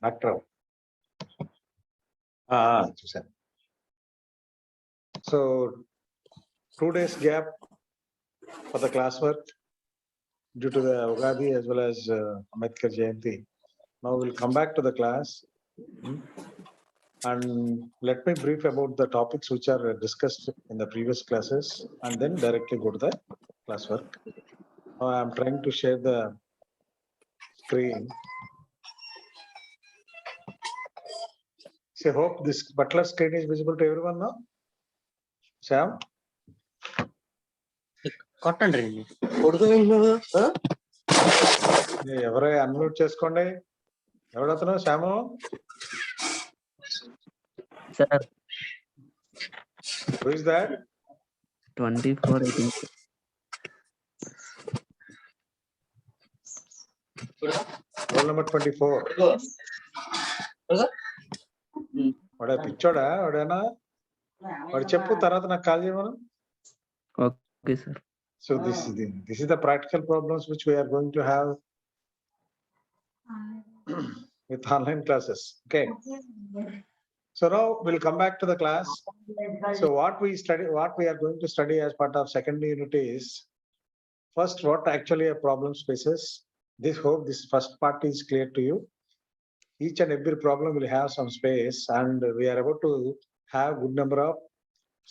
Doctor. So 2 days gap for the classwork due to the Ugadi as well as Ambedkar Jayanti. Now we'll come back to the class and let me brief about the topics which are discussed in the previous classes and then directly go to the classwork. Now I'm trying to share the screen. So I hope this Butler screen is visible to everyone now. Sam? కొట్టండి ఎవరో unmute చేసుకోండి. ఎవడతను Shyamu? Sir Who is that? 24 I think. Roll number 24. వాడా పిచ్చోడా వాడేనా? వాడు చెప్పు తర్వాత నాకు కాల్ చేయమను. Okay sir. So this is the practical problems which we are going to have with online classes. Okay. So now we'll come back to the class. So what we are going to study as part of second unit is first what actually a problem spaces. Hope this first part is clear to you. Each and every problem will have some space and we are about to have good number of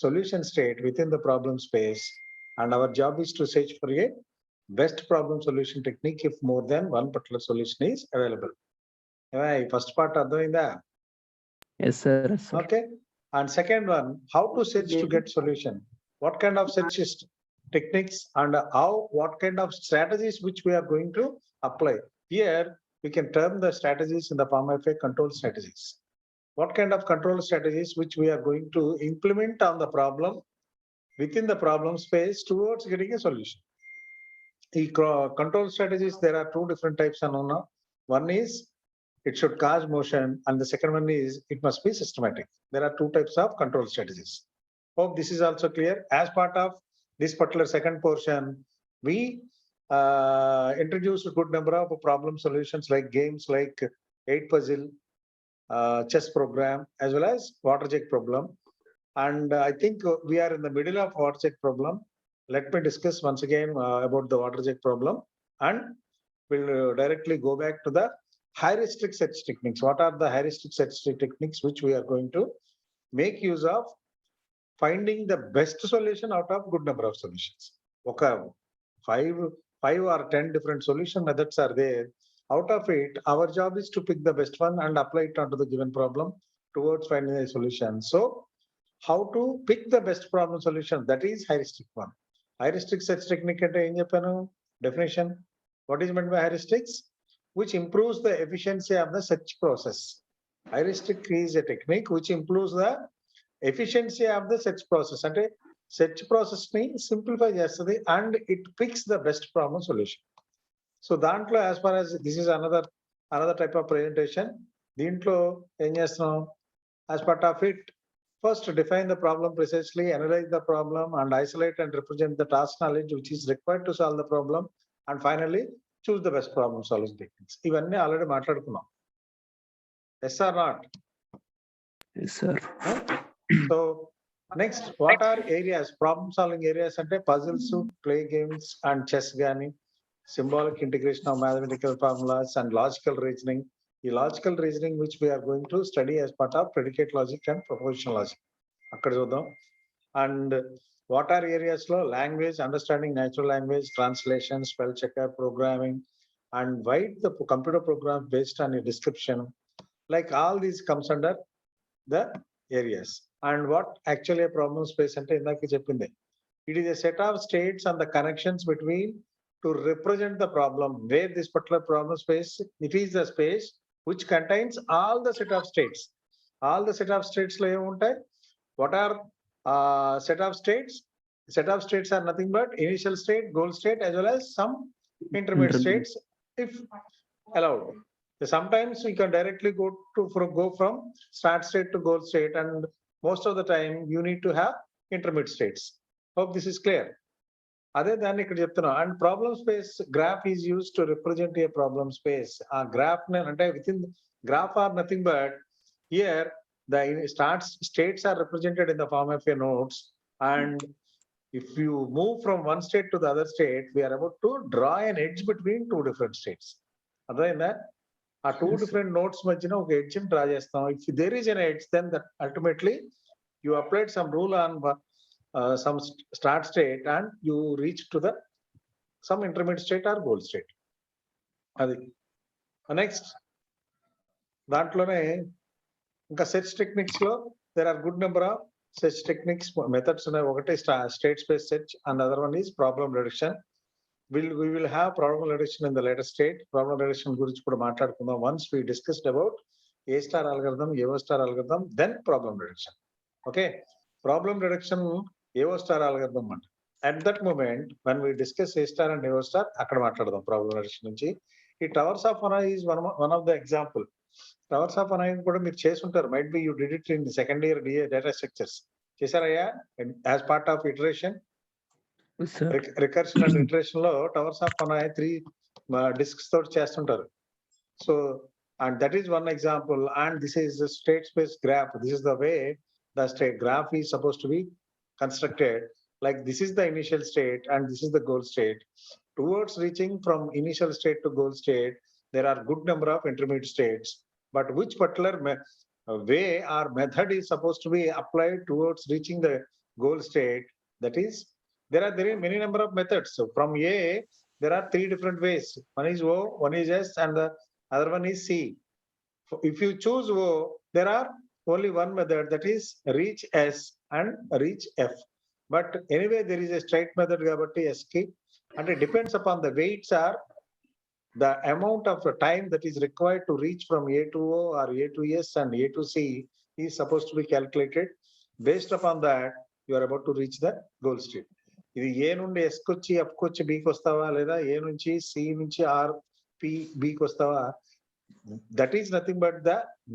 solution state within the problem space. And our job is to search for a best problem solution technique if more than one particular solution is available. First part advainda? Yes sir. Yes, sir. Okay. And second one, how to search to get solution? What kind of search techniques and what kind of strategies which we are going to apply? Here we can term the strategies in the form of a control strategies. What kind of control strategies which we are going to implement on the problem within the problem space towards getting a solution. The control strategies, there are two different types. One is it should cause motion and the second one is it must be systematic. There are two types of control strategies. Hope this is also clear. As part of this particular second portion, we introduced a good number of problem solutions like games like 8 puzzle, chess program as well as water jug problem. And I think we are in the middle of water jug problem. Let me discuss once again about the water jug problem and we'll directly go back to the heuristic search techniques. What are the heuristic search techniques which we are going to make use of finding the best solution out of good number of solutions. Okay, 5 or 10 different solution methods are there. Out of it, our job is to pick the best one and apply it onto the given problem towards finding a solution. So how to pick the best problem solution, that is heuristic one. Heuristic search technique ante em cheppanu definition. What is meant by heuristics? Which improves the efficiency of the search process. Heuristic is a technique which improves the efficiency of the search process. Ante search process ni simplify chestadi and it picks the best problem solution. So dantlo as far as this is another type of presentation. Dintlo em chestunam as part of it, first define the problem precisely, analyze the problem and isolate and represent the task knowledge which is required to solve the problem, and finally choose the best problem solving techniques. Ivanni already maatladukunnam. Yes or not? Yes sir. So next, what are areas, problem solving areas ante puzzles, play games and chess gani, symbolic integration of mathematical formulas and logical reasoning. The logical reasoning which we are going to study as part of predicate logic and propositional logic. Akkada chuddam. And what are areas lo language, understanding natural language, translation, spell checker, programming, and write the computer program based on a description. Like all these comes under the areas. And what actually a problem space ante indaki cheppinde, it is a set of states and the connections between to represent the problem, where this particular problem space, it is the space which contains all the set of states. All the set of states lo em untai? What are set of states? Set of states are nothing but initial state, goal state as well as some intermediate states if allowed. Sometimes we can directly go from start state to goal state, and most of the time you need to have intermediate states. Hope this is clear. అదే దాన్ని ఇక్కడ చెప్తున్నాం. And problem space graph is use to represent a problem space. ఆ graph అంటే within graph are nothing but here the states are represented in the form of a nodes, and if you move from one state to the other state, we are about to draw an edge between two different states. అర్థమైందా? ఆ టూ Yes, sir. Different nodes మధ్యన ఒక edge draw చేస్తాం. If there is an edge, then that ultimately you applied some rule on some start state and you reach to the some intermediate state or goal state. అది next దాంట్లోనే ఇంకా search techniques లో there are good number of search techniques methods ఉన్నాయి. ఒకటి state space search and other one is problem reduction. we will have problem reduction in the later state. Problem reduction గురించి కూడా మాట్లాడుకుందాం once we discussed about A star algorithm, AO star algorithm, then problem reduction. Okay, problem reduction AO star algorithm అంటే at that moment when we discuss A star and AO star అక్కడ మాట్లాడదాం problem reduction నుంచి. ఈ towers of Hanoi is one of the example. Towers of Hanoi కూడా మీరు చేసి ఉంటారు. Might be you did it in second year data structures. చేశారయ్యా as part of iteration? Yes, sir. Recursion and iteration లో towers of Hanoi 3 disks తోటి చేస్తుంటారు. So and that is one example, and this is the state space graph. This is the way the state graph is supposed to be constructed. Like this is the initial state and this is the goal state. Towards reaching from initial state to goal state, there are good number of intermediate states, but which particular way or method is supposed to be applied towards reaching the goal state? That is, there are many number of methods. So from A, there are 3 different ways. One is O, one is S, and the other one is C. If you choose O, there are only one method, that is reach S and reach F. But anyway, there is a straight method kabatti S ki, and it depends upon the weights are the amount of time that is required to reach from A to O or A to S and A to C is supposed to be calculated. Based upon that, you are about to reach the goal state. ఇది ఏ నుండి yes కొచ్చి F కొచ్చి బికి వస్తావా, లేదా ఏ నుంచి C నుంచి are P బికి వస్తావా, that is nothing but the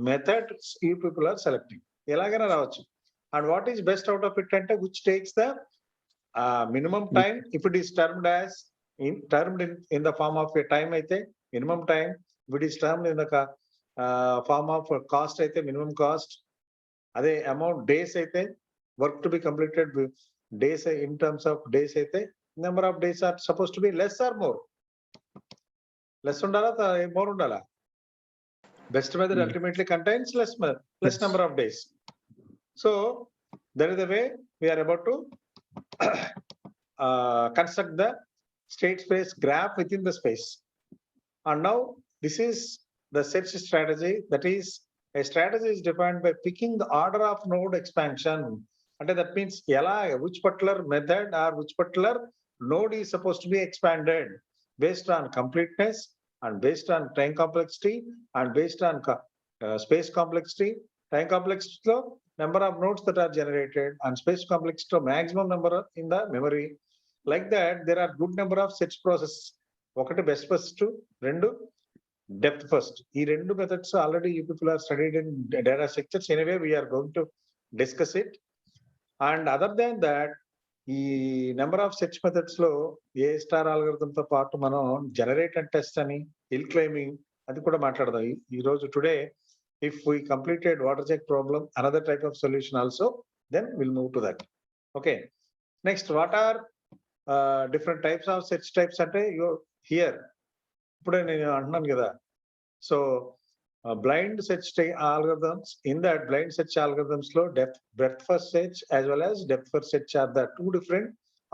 method you people are selecting. ఎలాగైనా రావచ్చు. And what is best out of it అంటే which takes the minimum time. If it is termed as in the form of a time అయితే minimum time. If it is termed in the form of cost అయితే minimum cost. అదే amount days అయితే work to be completed days in terms of days అయితే number of days are supposed to be less or more. Less ఉండాలా more ఉండాలా? Best method ultimately contains less number of days. So that is the way we are about to construct the state space graph within the space. And now this is the search strategy. That is, a strategy is defined by picking the order of node expansion. And that means which particular method or which particular node is supposed to be expanded based on completeness and based on time complexity and based on space complexity. Time complexity lo number of nodes that are generated, and space complexity lo maximum number in the memory. Like that, there are good number of search process. ఒకటి best first, రెండు depth first. ఈ రెండు methods already you people are studied in data structures. Anyway, we are going to discuss it. And other than that, ఈ number of search methods లో ఏ star algorithm తో పాటు మనం generate and test అని, hill climbing అది కూడా మాట్లాడదాం ఈ రోజు. Today if we completed water check problem, another type of solution also, then we'll move to that. Okay, next, what are different types of search types అంటే here ఇప్పుడే నేను అంటున్నాను కదా. So blind search algorithms, in that blind search algorithms లో breadth first search as well as depth first search are the 2 different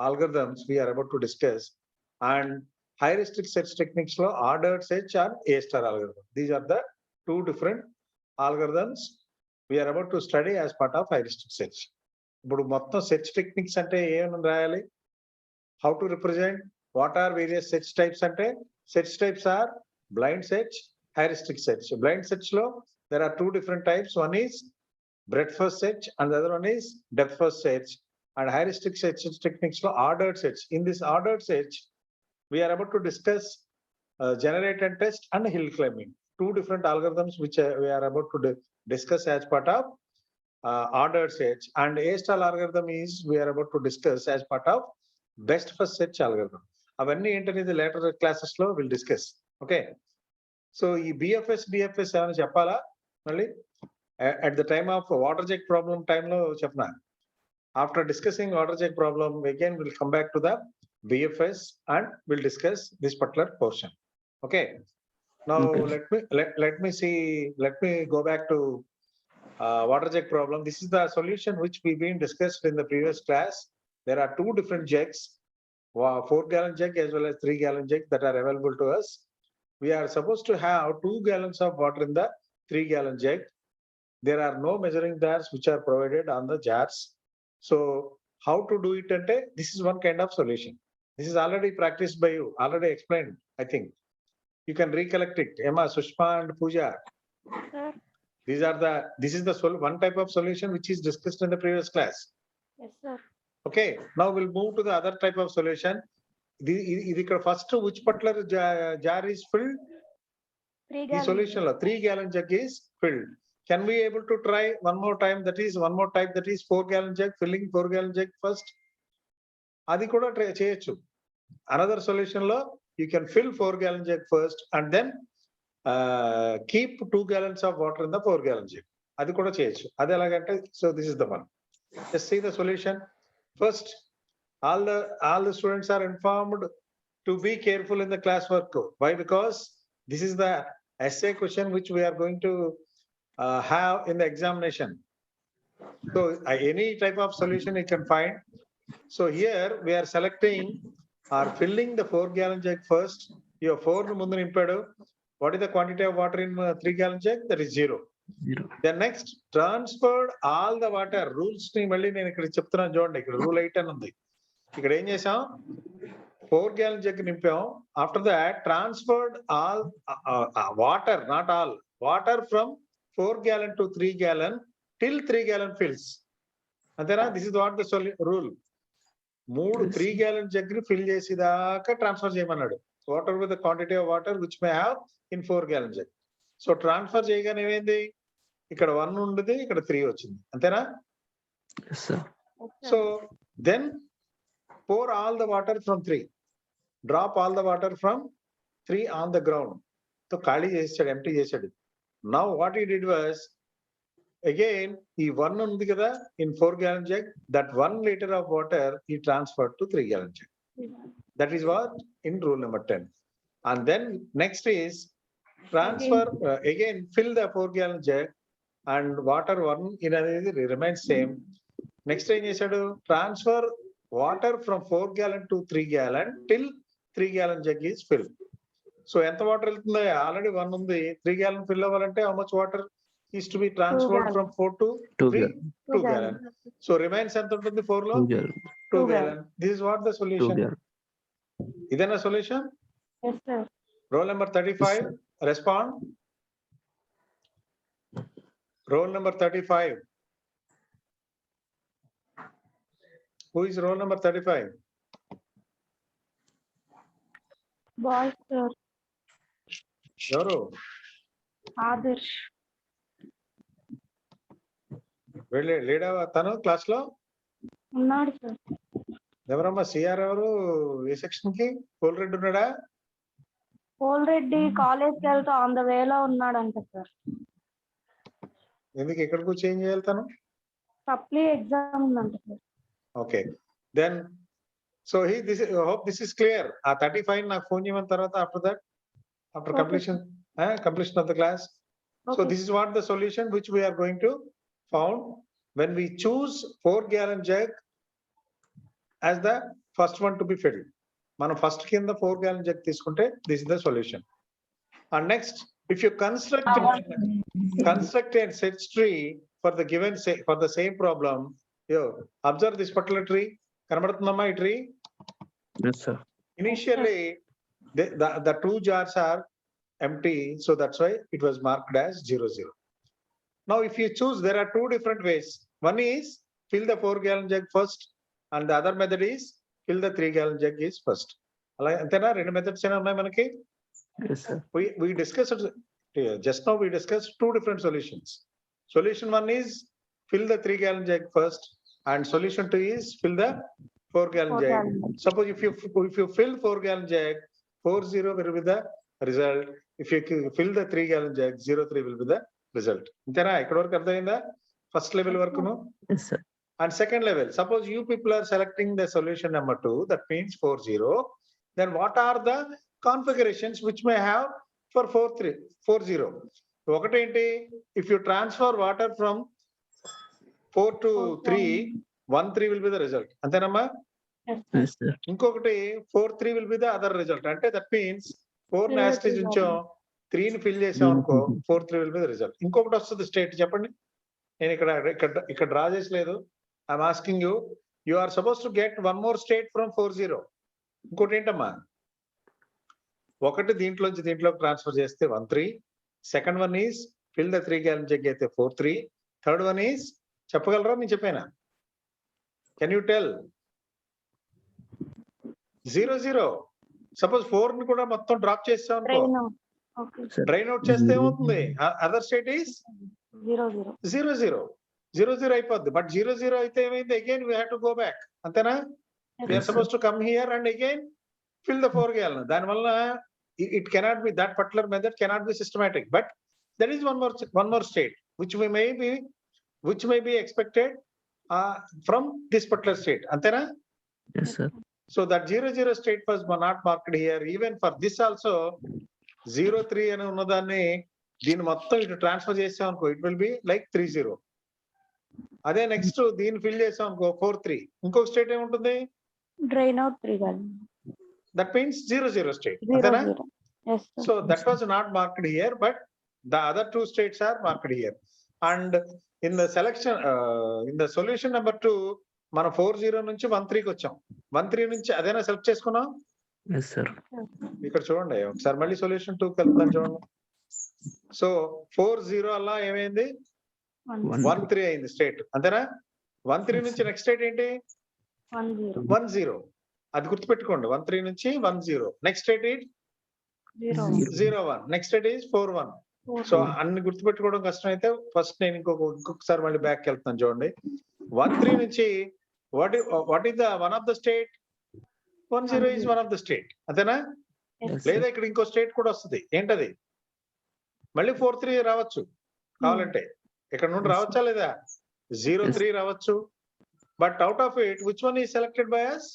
algorithms we are about to discuss. And heuristic search techniques లో ordered search and A star algorithm. These are the 2 different algorithms we are about to study as part of heuristic search. ఇప్పుడు మొత్తం search techniques అంటే ఏమని రాయాలి? How to represent, what are various search types ante search types are blind search, heuristic search. Blind search lo there are 2 different types. One is breadth first search and the other one is depth first search. And heuristic search techniques lo ordered search. In this ordered search, we are about to discuss generate and test and hill climbing, 2 different algorithms which we are about to discuss as part of ordered search. And A star algorithm is we are about to discuss as part of best first search algorithm. అవన్నీ ఏంటనేది later classes లో will discuss. Okay, so ఈ BFS DFS ఏమైనా చెప్పాలా మళ్ళీ? At the time of water check problem టైంలో చెప్పనా? After discussing water check problem again will come back to the BFS and we'll discuss this particular portion. Okay. Now Okay. let me go back to water jug problem. This is the solution which we've been discussed in the previous class. There are two different jugs, 4-gallon jug as well as 3-gallon jug that are available to us. We are supposed to have 2 gallons of water in the 3-gallon jug. There are no measuring jars which are provided on the jars. So how to do it? Ante, this is one kind of solution. This is already practiced by you, already explained, I think. You can recollect it. Emma, Sushma and Pooja. Sir. This is the one type of solution which is discussed in the previous class. Yes, sir. Okay, now we'll move to the other type of solution. First, which particular jar is filled? 3 The gallons. solution, 3-gallon jug is filled. Can we able to try one more time? That is one more type, that is 4-gallon jug, filling 4-gallon jug first. అది కూడా try చేయొచ్చు. Another solution లో you can fill 4-gallon jug first and then keep 2 gallons of water in the 4-gallon jug. అది కూడా చేయొచ్చు. అది ఎలాగంటే, so this is the one. Just see the solution. First, all the students are informed to be careful in the class work. Why? Because this is the essay question which we are going to have in the examination. So any type of solution you can find. So here we are selecting or filling the 4-gallon jug first. Your 4 mundu nimpadu. What is the quantity of water in 3-gallon jug? That is 0. 0. Then next, transferred all the water. Rules ni malli nenu ikkada cheptunanu చూడండి. ఇక్కడ rule 8 అని ఉంది. ఇక్కడ ఏం చేసాం? 4-gallon jug నింపాం. After that, transferred all water, not all water from 4-gallon to 3-gallon till 3-gallon fills. అంతేనా? This is what the rule. 3-gallon jug ని fill చేసేదాకా ట్రాన్స్ఫర్ చేయమన్నాడు. Water with the quantity of water which may have in 4-gallon jug. So transfer చేయగానే ఏమైంది? ఇక్కడ 1 ఉండేది, ఇక్కడ 3 వచ్చింది. అంతేనా? Yes, sir. So then pour all the water from 3. Drop all the water from 3 on the ground. So ఖాళీ చేసాడు, empty చేసాడు. Now what he did was, again, ఈ 1 ఉంది కదా in 4-gallon jug, that 1 liter of water he transferred to 3-gallon jug. That is what in rule number 10. And then next is transfer, again fill the 4-gallon jug and water 1 in అనేది remains same. Next ఏం చేశాడు? Transfer water from 4-gallon to 3-gallon till 3-gallon jug is filled. So ఎంత water వెళ్తుంది? Already 1 ఉంది. 3-gallon fill అవ్వాలంటే how much water is to be transferred from 4 to 3? 2 gallon. So remains ఎంత ఉంటుంది 4 లో? 2 gallon. 2 gallon. This is what the 2 solution. gallon. ఇదేనా solution? Yes, sir. Roll number 35, Yes, respond. Roll number 35. Who is roll number 35? Boys, sir. ఎవరు? Adarsh. లేడా తను class లో? ఉన్నాడు sir. ఎవరమ్మా సిఆర్? ఎవరు ఏ సెక్షన్ కి? కోల్రెడ్డి ఉన్నాడా? కోల్రెడ్డి కాలేజ్కి వెళ్తా ఆన్ ద వేలో ఉన్నాడంట సార్. ఎందుకు ఎక్కడికి చేంజ్ చేయాలి తను? సప్లీ ఎగ్జామ్ ఉందంట sir. Okay, then so hope this is clear. ఆ 35 నాకు ఫోన్ చేయమని తర్వాత after completion of the class. So Okay. this is what the solution which we are going to found when we choose 4-gallon jug as the first one to be filled. మనం first కింద 4-gallon jug తీసుకుంటే this is the solution. And next, if you construct a search tree for the given for the same problem, you observe this particular tree. కనబడుతుందమ్మా ఈ tree? Yes, sir. Initially, the 2 jars are empty, so that's why it was marked as 0. Now, if you choose, there are 2 different ways. One is fill the 4-gallon jug first, and the other method is fill the 3-gallon jug is first. అలా అంతేనా? 2 methods ఏమైనా ఉన్నాయి మనకి? Yes, sir. We discussed just now. We discussed 2 different solutions. Solution 1 is fill the 3-gallon jug first, and solution 2 is fill the 4 gallon 4 jug. gallon. Suppose if you fill 4 gallon jug, 40 will be the result. If you fill the 3 gallon jug, 03 will be the result. Intena ikkada varaku ardayinda? First level varaku no. Yes, sir. And second level, suppose you people are selecting the solution number 2, that means 40. Then what are the configurations which may have for 40? ఒకటి ఏంటి? If you transfer water from 4 to 3, 13 will be the result. అంతేనమ్మా? Yes, sir. Yes, sir. ఇంకొకటి 43 will be the other result. అంటే that means 4 Three యాస్టేజ్ will be ఉంచాం, 3 ని fill చేసాం అనుకో, 43 will be the result. ఇంకొకటి వస్తుంది స్టేట్ చెప్పండి. నేను ఇక్కడ డ్రా చేసలేదు. I'm asking you, you are suppose to get one more state from 40. ఇంకోటి ఏంటమ్మా? ఒకటి దీంట్లోకి ట్రాన్స్ఫర్ చేస్తే 13. Second one is fill the 3 gallon jug అయితే 43. థర్డ్ వన్ ఈస్ చెప్పగలరా? నేను చెప్పానా? Can you tell? 0. సపోజ్ 4 ని కూడా మొత్తం డ్రాప్ చేస్తాం అనుకో, Drain out. Okay. Drain out చేస్తే ఏమవుతుంది? Other state is 0. 0 అయిపోద్ది. బట్ 0 అయితే ఏమైంది? Again we have to go back. అంతేనా? Yes, We are sir. supposed to come here and again fill the 4 gallon. దానివల్ల it cannot be, that particular method cannot be systematic. But there is one more state which may be expected from this particular state. Antena? Yes, sir. So that 0 state was not marked here. Even for this also 03 అని ఉన్నదాన్ని దీన్ని మొత్తం ఇటు transfer చేసాం అనుకో, it will be like 30. అదే next దీన్ని fill చేసాం అనుకో 43. ఇంకొక స్టేట్ ఏముంటుంది? Drain out 3 gallon. That means 0 state. 0. Yes, sir. So that was not marked here, but the other 2 states are marked here. And in the selection, in the solution number 2, మనం 40 నుంచి 13కి వచ్చాం. 13 నుంచి అదేనా select చేసుకున్నాం? Yes, sir. ఇక్కడ చూడండి ఒకసారి మళ్ళీ సొల్యూషన్ 2 కలుపుతాం చూడండి. సో 40 అలా ఏమైంది? 13 అయింది స్టేట్. అంతేనా? 13 నుంచి నెక్స్ట్ స్టేట్ ఏంటి? 10. అది గుర్తుపెట్టుకోండి. 13 నుంచి 10. Next state is 01. Next state is 41. So అన్ని గుర్తుపెట్టుకోవడం కష్టం అయితే ఫస్ట్ నేను ఇంకొకసారి మళ్ళీ బ్యాక్ వెళ్తాను చూడండి. 13 నుంచి what is the one of the state? 10 is one of the state. అంతేనా? లేదా ఇక్కడ ఇంకో స్టేట్ కూడా వస్తుంది. ఏంటది? మళ్ళీ 43 రావచ్చు కావాలంటే. ఇక్కడ నుండి రావచ్చా లేదా? 03 రావచ్చు. But out of it which one is selected by us?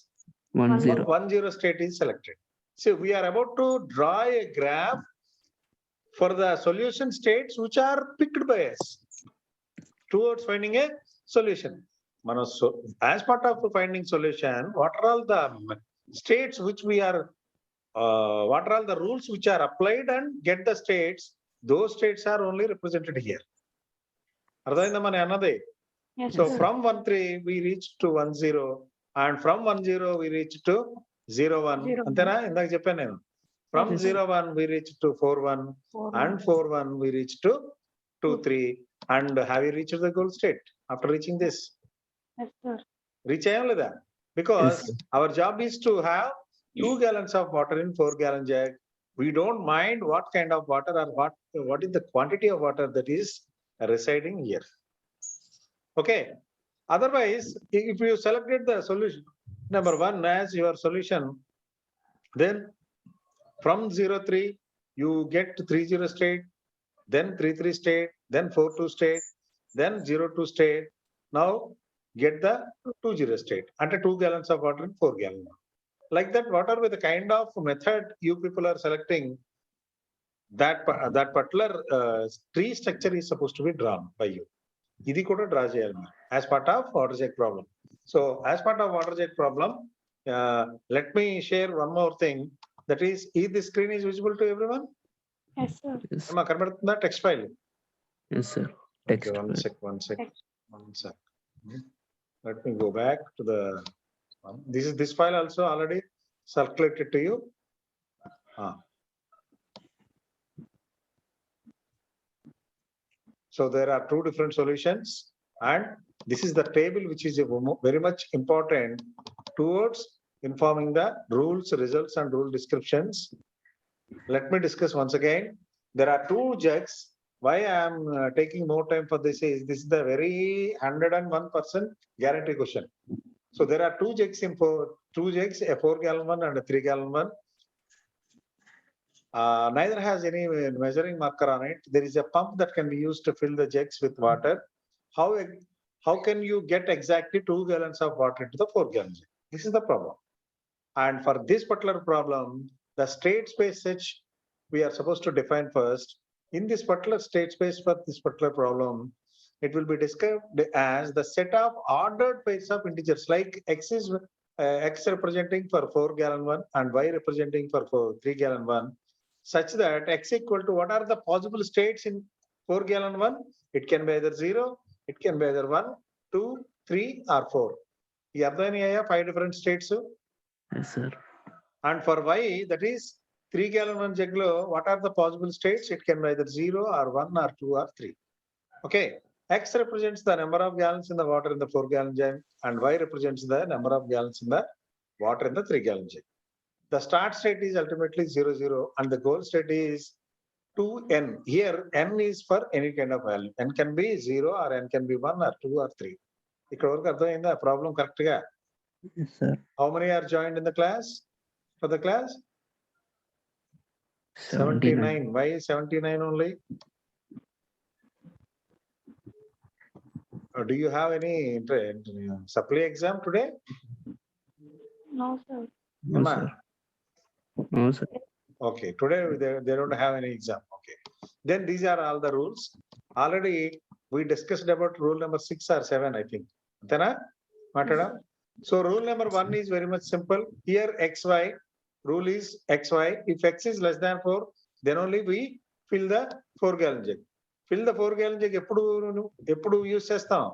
10 state is selected. So we are about to draw a graph for the solution states which are picked by us towards finding a solution. As part of finding solution, what are all the states which we are, what are all the rules which are applied and get the states? Those states are only represented here. అర్థమైందా మన అన్నది? Yes, So sir. from 13 we reached to 10, and from 10 we reached to 01. 01. అంతేనా? ఇందాక చెప్పాను నేను. From Yes, sir. 01 we reached to 41, 4. and 41 we reached to 23. And have you reached the goal state after reaching this? Yes, sir. Reach అయ్యాం లేదా? Because Yes, our job is to have 2 gallons of water in 4 gallon jug. We don't mind what kind of water or what is the quantity of water that is residing here. Okay. Otherwise, if you selected the solution number 1 as your solution, then from 03 you get 30 state, then 33 state, then 42 state, then 02 state. Now get the 20 state and 2 gallons of water in 4 gallon. Like that, whatever with the kind of method you people are selecting, that particular tree structure is supposed to be drawn by you. ఇది కూడా draw చేయాలి as part of water jet problem. So as part of water jet problem, let me share one more thing, that is this screen is visible to everyone? Yes, sir. Yes, అమ్మా కనబడుతుందా text file? yes, sir. Text. One sec. Let me go back to the this file also already circulated to you. So there are 2 different solutions, and this is the table which is very much important towards informing the rules, results, and rule descriptions. Let me discuss once again. There are 2 jugs. Why I am taking more time for this is the very 101% guarantee question. So there are two jugs, a 4-gallon one and a 3-gallon one. Neither has any measuring marker on it. There is a pump that can be used to fill the jugs with water. How can you get exactly 2 gallons of water into the 4-gallon jug? This is the problem. And for this particular problem, the state space such we are supposed to define first. In this particular state space for this particular problem, it will be described as the set of ordered pairs of integers, like x is x representing for 4-gallon one and y representing for 3-gallon one, such that x equal to what are the possible states in 4-gallon one? It can be either 0, it can be either 1, 2, 3 or 4. Are there any 5 different states? Yes, sir. And for y, that is 3-gallon one jug lo, what are the possible states? It can be either 0 or 1 or 2 or 3. Okay. X represents the number of gallons in the water in the 4-gallon jug and y represents the number of gallons in the water in the 3-gallon jug. The start state is ultimately 0, 0 and the goal state is 2n. Here n is for any kind of value. N can be 0 or n can be 1 or 2 or 3. ఇక్కడ వరకు అర్థమైందా problem correct గా? Yes, sir. How many are joined in the class? For the class? 79. Why 79 only? Do you have any supply exam today? No, sir. No, Amma? sir. No, sir. Okay, today they don't have any exam. Okay. Then these are all the rules. Already we discussed about rule number 6 or 7, I think. Anthena? Matadam? So rule number 1 is very much simple. Here xy, rule is xy. If x is less than 4, then only we fill the 4-gallon jug. Fill the 4-gallon jug eppudu use chestam?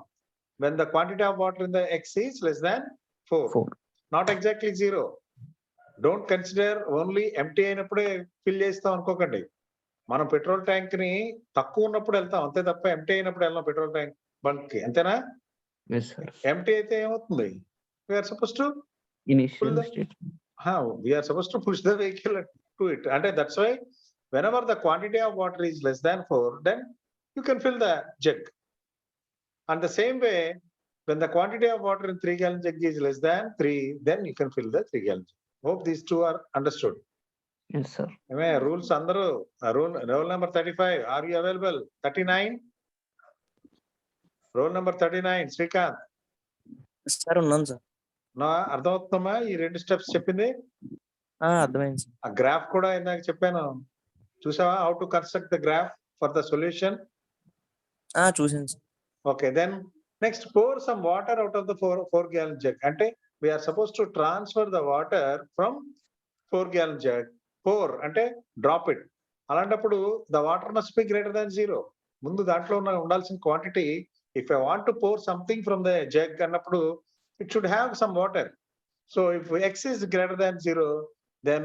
When the quantity of water in the x is less than 4. 4. Not exactly 0. Don't consider only empty అయినప్పుడే fill చేస్తాం అనుకోకండి. మనం petrol tank ని తక్కువ ఉన్నప్పుడు వెళ్తాం అంతే తప్ప ఎంటీ అయినప్పుడు వెళ్ళాం పెట్రోల్ ట్యాంక్ బంక్ కి, అంతేనా? Yes, sir. ఎంటీ అయితే ఏమవుతుంది? We're suppose to Initial the- state. We're suppose to push the vehicle to it. అంటే that's why whenever the quantity of water is less than 4, then you can fill the jug. And the same way, when the quantity of water in 3-gallon jug is less than 3, then you can fill the 3-gallon jug. Hope these two are understood. Yes, sir. Rules andaru roll number 35. Are you available? 39. Roll number 39. Srikanth. Sir ఉన్నాను sir. నా అర్థమవుతుందమ్మా ఈ 2 steps చెప్పింది? అర్థమైంది sir. ఆ graph కూడా ఇందాక చెప్పాను, చూసావా? How to construct the graph for the solution. చూసాను sir. Okay, then next pour some water out of the 4-gallon jug. Ante we are supposed to transfer the water from 4-gallon jug. Pour ante drop it. Alantappudu the water must be greater than 0. Mundu dantlo undalసిన quantity, if I want to pour something from the jug annappudu it should have some water. So if x is greater than 0, then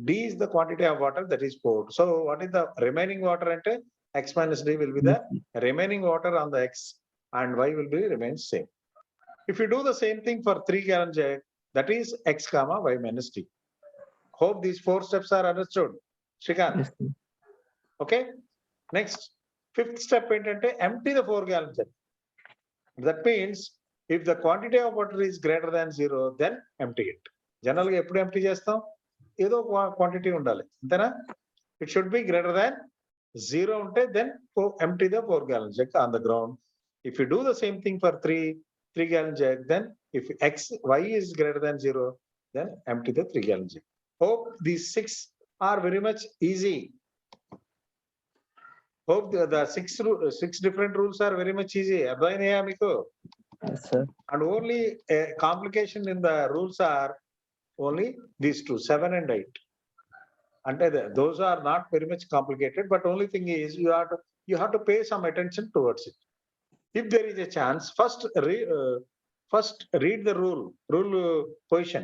d is the quantity of water that is poured. So what is the remaining water? Ante x minus d will be the remaining water on the x and y will be remains same. If you do the same thing for 3-gallon jug, that is x comma y minus d. Hope these 4 steps are understood. Srikanth. Yes, sir. Okay. Next, 5th step ఏంటంటే empty the 4-gallon jug. That means if the quantity of water is greater than 0, then empty it. Generally ఎప్పుడు empty చేస్తాం? ఏదో quantity ఉండాలి, అంతేనా? It should be greater than 0 ఉంటే then empty the 4-gallon jug on the ground. If you do the same thing for 3-gallon jug, then if y is greater than 0, then empty the 3-gallon jug. Hope these 6 are very much easy. Hope the 6 different rules are very much easy. అర్థమైనాయా మీకు? Yes, sir. And only a complication in the rules are only these two, 7 and 8. And those are not very much complicated, but only thing is you have to pay some attention towards it. If there is a chance, first read the rule position.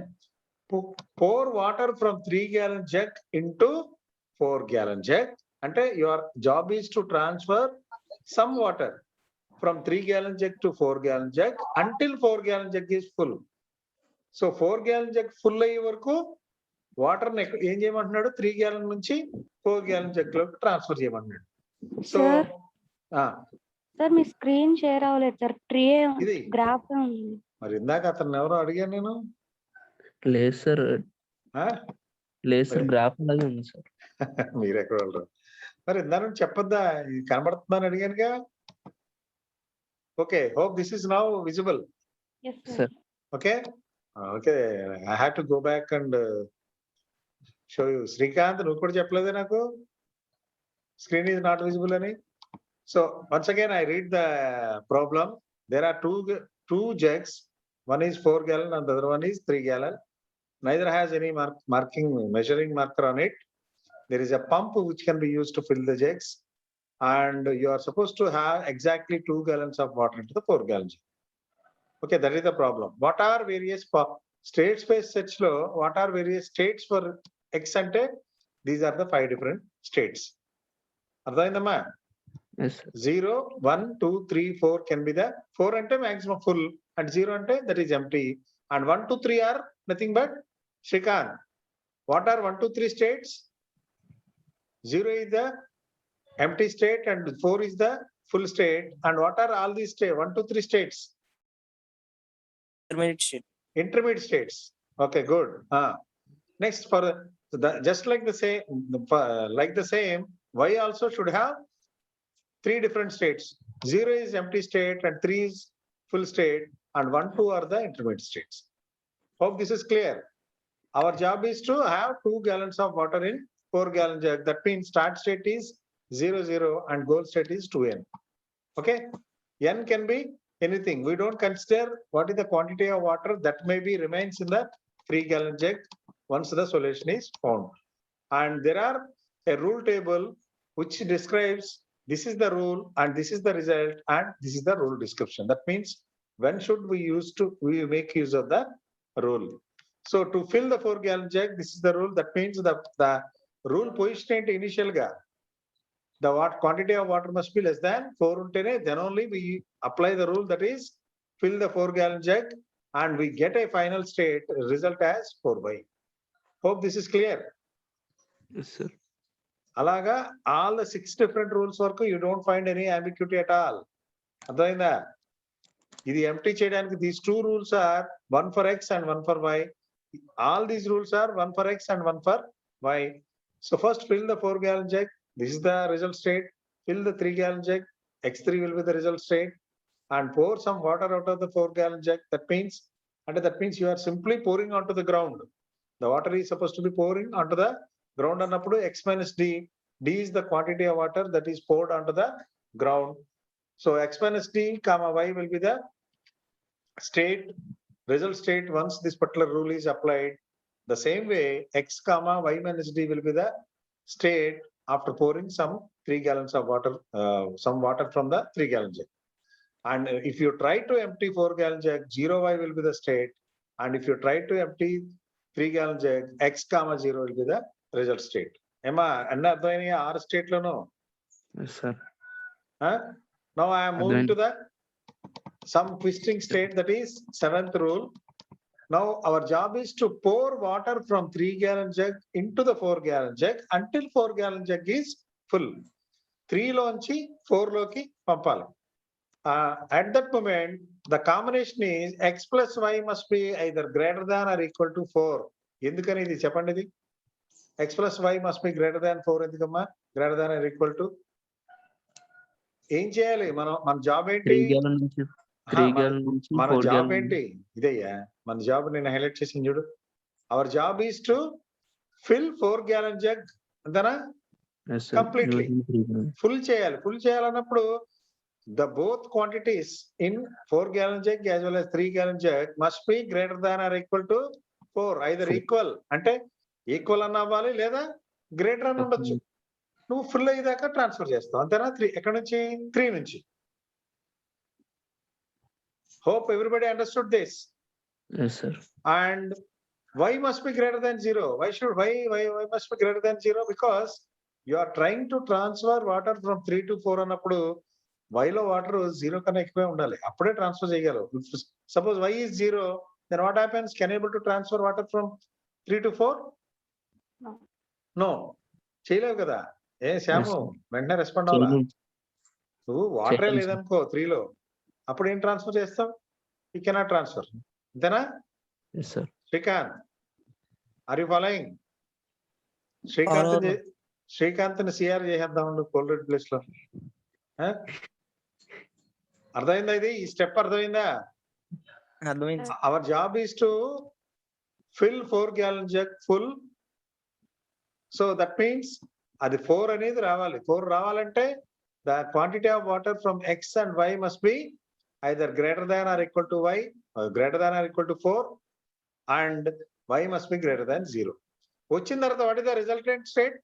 Pour water from 3-gallon jug into 4-gallon jug. Ante your job is to transfer some water from 3-gallon jug to 4-gallon jug until 4-gallon jug is full. So 4-gallon jug full అయ్యే వరకు water ఏం చేయమంటున్నాడు? 3-gallon నుంచి 4-gallon jug లోకి transfer చేయమంటున్నాడు. So sir మీ screen share అవ్వలేదు sir. Tree ఇది graph ఉంది. మరి ఇందాక అతను ఎవరో అడిగాను నేను. లేదు సార్. ఆ? లేదు సార్, గ్రాఫ్ అలాగే ఉంది సార్. మీరెక్కడ వాళ్ళు? మరి ఇందా నుంచి చెప్పొద్దా? ఇది కనబడుతుందని అడిగానుగా. Okay, hope this is now visible. Yes Sir. Sir. Okay okay, I have to go back and show you. Srikanth, నువ్వు కూడా చెప్పలేదే నాకు స్క్రీన్ ఈజ్ నాట్ విజిబుల్ అని. So once again I read the problem. There are two jugs. One is 4 gallon and the other one is 3 gallon. Neither has any measuring marker on it. There is a pump which can be used to fill the jugs, and you are supposed to have exactly 2 gallons of water into the 4 gallon jug. Okay, that is the problem. What are various state space sets lo? What are various states for X ante? These are the 5 different states. అర్థమైందమ్మా? Yes, sir. 0, 1, 2, 3, 4 can be the 4 ante maximum full, and 0 ante that is empty, and 1, 2, 3 are nothing but Shrikant. What are 1, 2, 3 states? 0 is the empty state and 4 is the full state. And what are all these 1, 2, 3 states? Intermediate state. Intermediate states. Okay, good. Next, for the just like the same, Y also should have 3 different states. 0 is empty state and 3 is full state, and 1, 2 are the intermediate states. Hope this is clear. Our job is to have 2 gallons of water in 4 gallon jug. That means start state is 0, 0 and goal state is 2n. Okay, n can be anything. We don't consider what is the quantity of water that may be remains in the 3 gallon jug once the solution is found. And there are a rule table which describes this is the rule and this is the result and this is the rule description. That means when should we make use of the rule. So to fill the 4 gallon jug, this is the rule. That means the rule position initial ga the quantity of water must be less than 4 untene, then only we apply the rule, that is fill the 4 gallon jug, and we get a final state result as 4/. Hope this is clear. Yes, sir. Alaga all the 6 different rules work, you don't find any ambiguity at all. అర్థమైందా? ఇది empty చేయడానికి these 2 rules are one for X and one for Y. All these rules are one for X and one for Y. So first fill the 4 gallon jug. This is the result state. Fill the 3 gallon jug. X3 will be the result state, and pour some water out of the 4 gallon jug. That means you are simply pouring onto the ground. The water is supposed to be pouring onto the ground annappudu X minus D. D is the quantity of water that is poured onto the ground. So X minus D comma Y will be the state, result state once this particular rule is applied. The same way X comma Y minus D will be the state after pouring some 3 gallons of water, some water from the 3 gallon jug. And if you try to empty 4 gallon jug, 0Y will be the state. And if you try to empty 3 gallon jug, X comma 0 will be the result state. Emma, anna advaini 6 state lono. Yes, sir. Now I am moving to the some twisting state, that is 7th rule. Now our job is to pour water from 3 gallon jug into the 4 gallon jug until 4 gallon jug is full. 3 loంచి 4 లోకి పంపాలి. At that moment, the combination is X plus Y must be either greater than or equal to 4. ఎందుకని ఇది చెప్పండి? ఇది X plus Y must be greater than 4 ఎందుకమ్మా? Greater than or equal to ఏం చేయాలి? మన జాబ్ ఏంటి? 3 gallon నుంచి 3 gallon నుంచి మన 4 జాబ్ gallon. ఏంటి? ఇదయ్యా మన జాబ్. నేను హైలైట్ చేసింది చూడు. Our job is to fill 4 gallon jug. అంతేనా? Yes, sir. Completely. Using 3 gallon. Full చేయాలి. ఫుల్ చేయాలన్నప్పుడు the both quantities in 4 gallon jug as well as 3 gallon jug must be greater than or equal to 4. Either equal అంటే equal అన్న అవ్వాలి లేదా greater అని ఉండొచ్చు. నువ్వు ఫుల్ అయ్యేదాకా ట్రాన్స్ఫర్ చేస్తావు. అంతేనా? 3 ఎక్కడి నుంచి? 3 నుంచి. Hope everybody understood this. Yes, sir. And Y must be greater than 0. Why should Y must be greater than 0? Because you are trying to transfer water from 3 to 4 అన్నప్పుడు Y లో water 0 కన్నా ఎక్కువే ఉండాలి. అప్పుడే ట్రాన్స్ఫర్ చేయగలవు. Suppose Y is 0, then what happens? Can you able to transfer water from 3 to 4? No. చేయలేవు కదా. ఏ శ్యాము, వెంటనే రెస్పాండ్ అవ్వాలా? నువ్వు వాటరే చెప్పండి, sir. లేదనుకో 3లో, అప్పుడు ఏం ట్రాన్స్ఫర్ చేస్తావు? You cannot transfer. అంతేనా? Yes, sir. Srikanth, are you following? Follow. Srikanth CR చేసేద్దాం కోల్డ్ ప్లేస్ లో. అర్థమైందా? ఇది ఈ స్టెప్ అర్థమైందా? అర్థమైంది sir. Our job is to fill 4 gallon jug full. So that means అది 4 అనేది రావాలి. 4 రావాలంటే the quantity of water from x and y must be either greater than or equal to y, greater than or equal to 4 and y must be greater than 0. వచ్చిన తర్వాత what is the resultant state?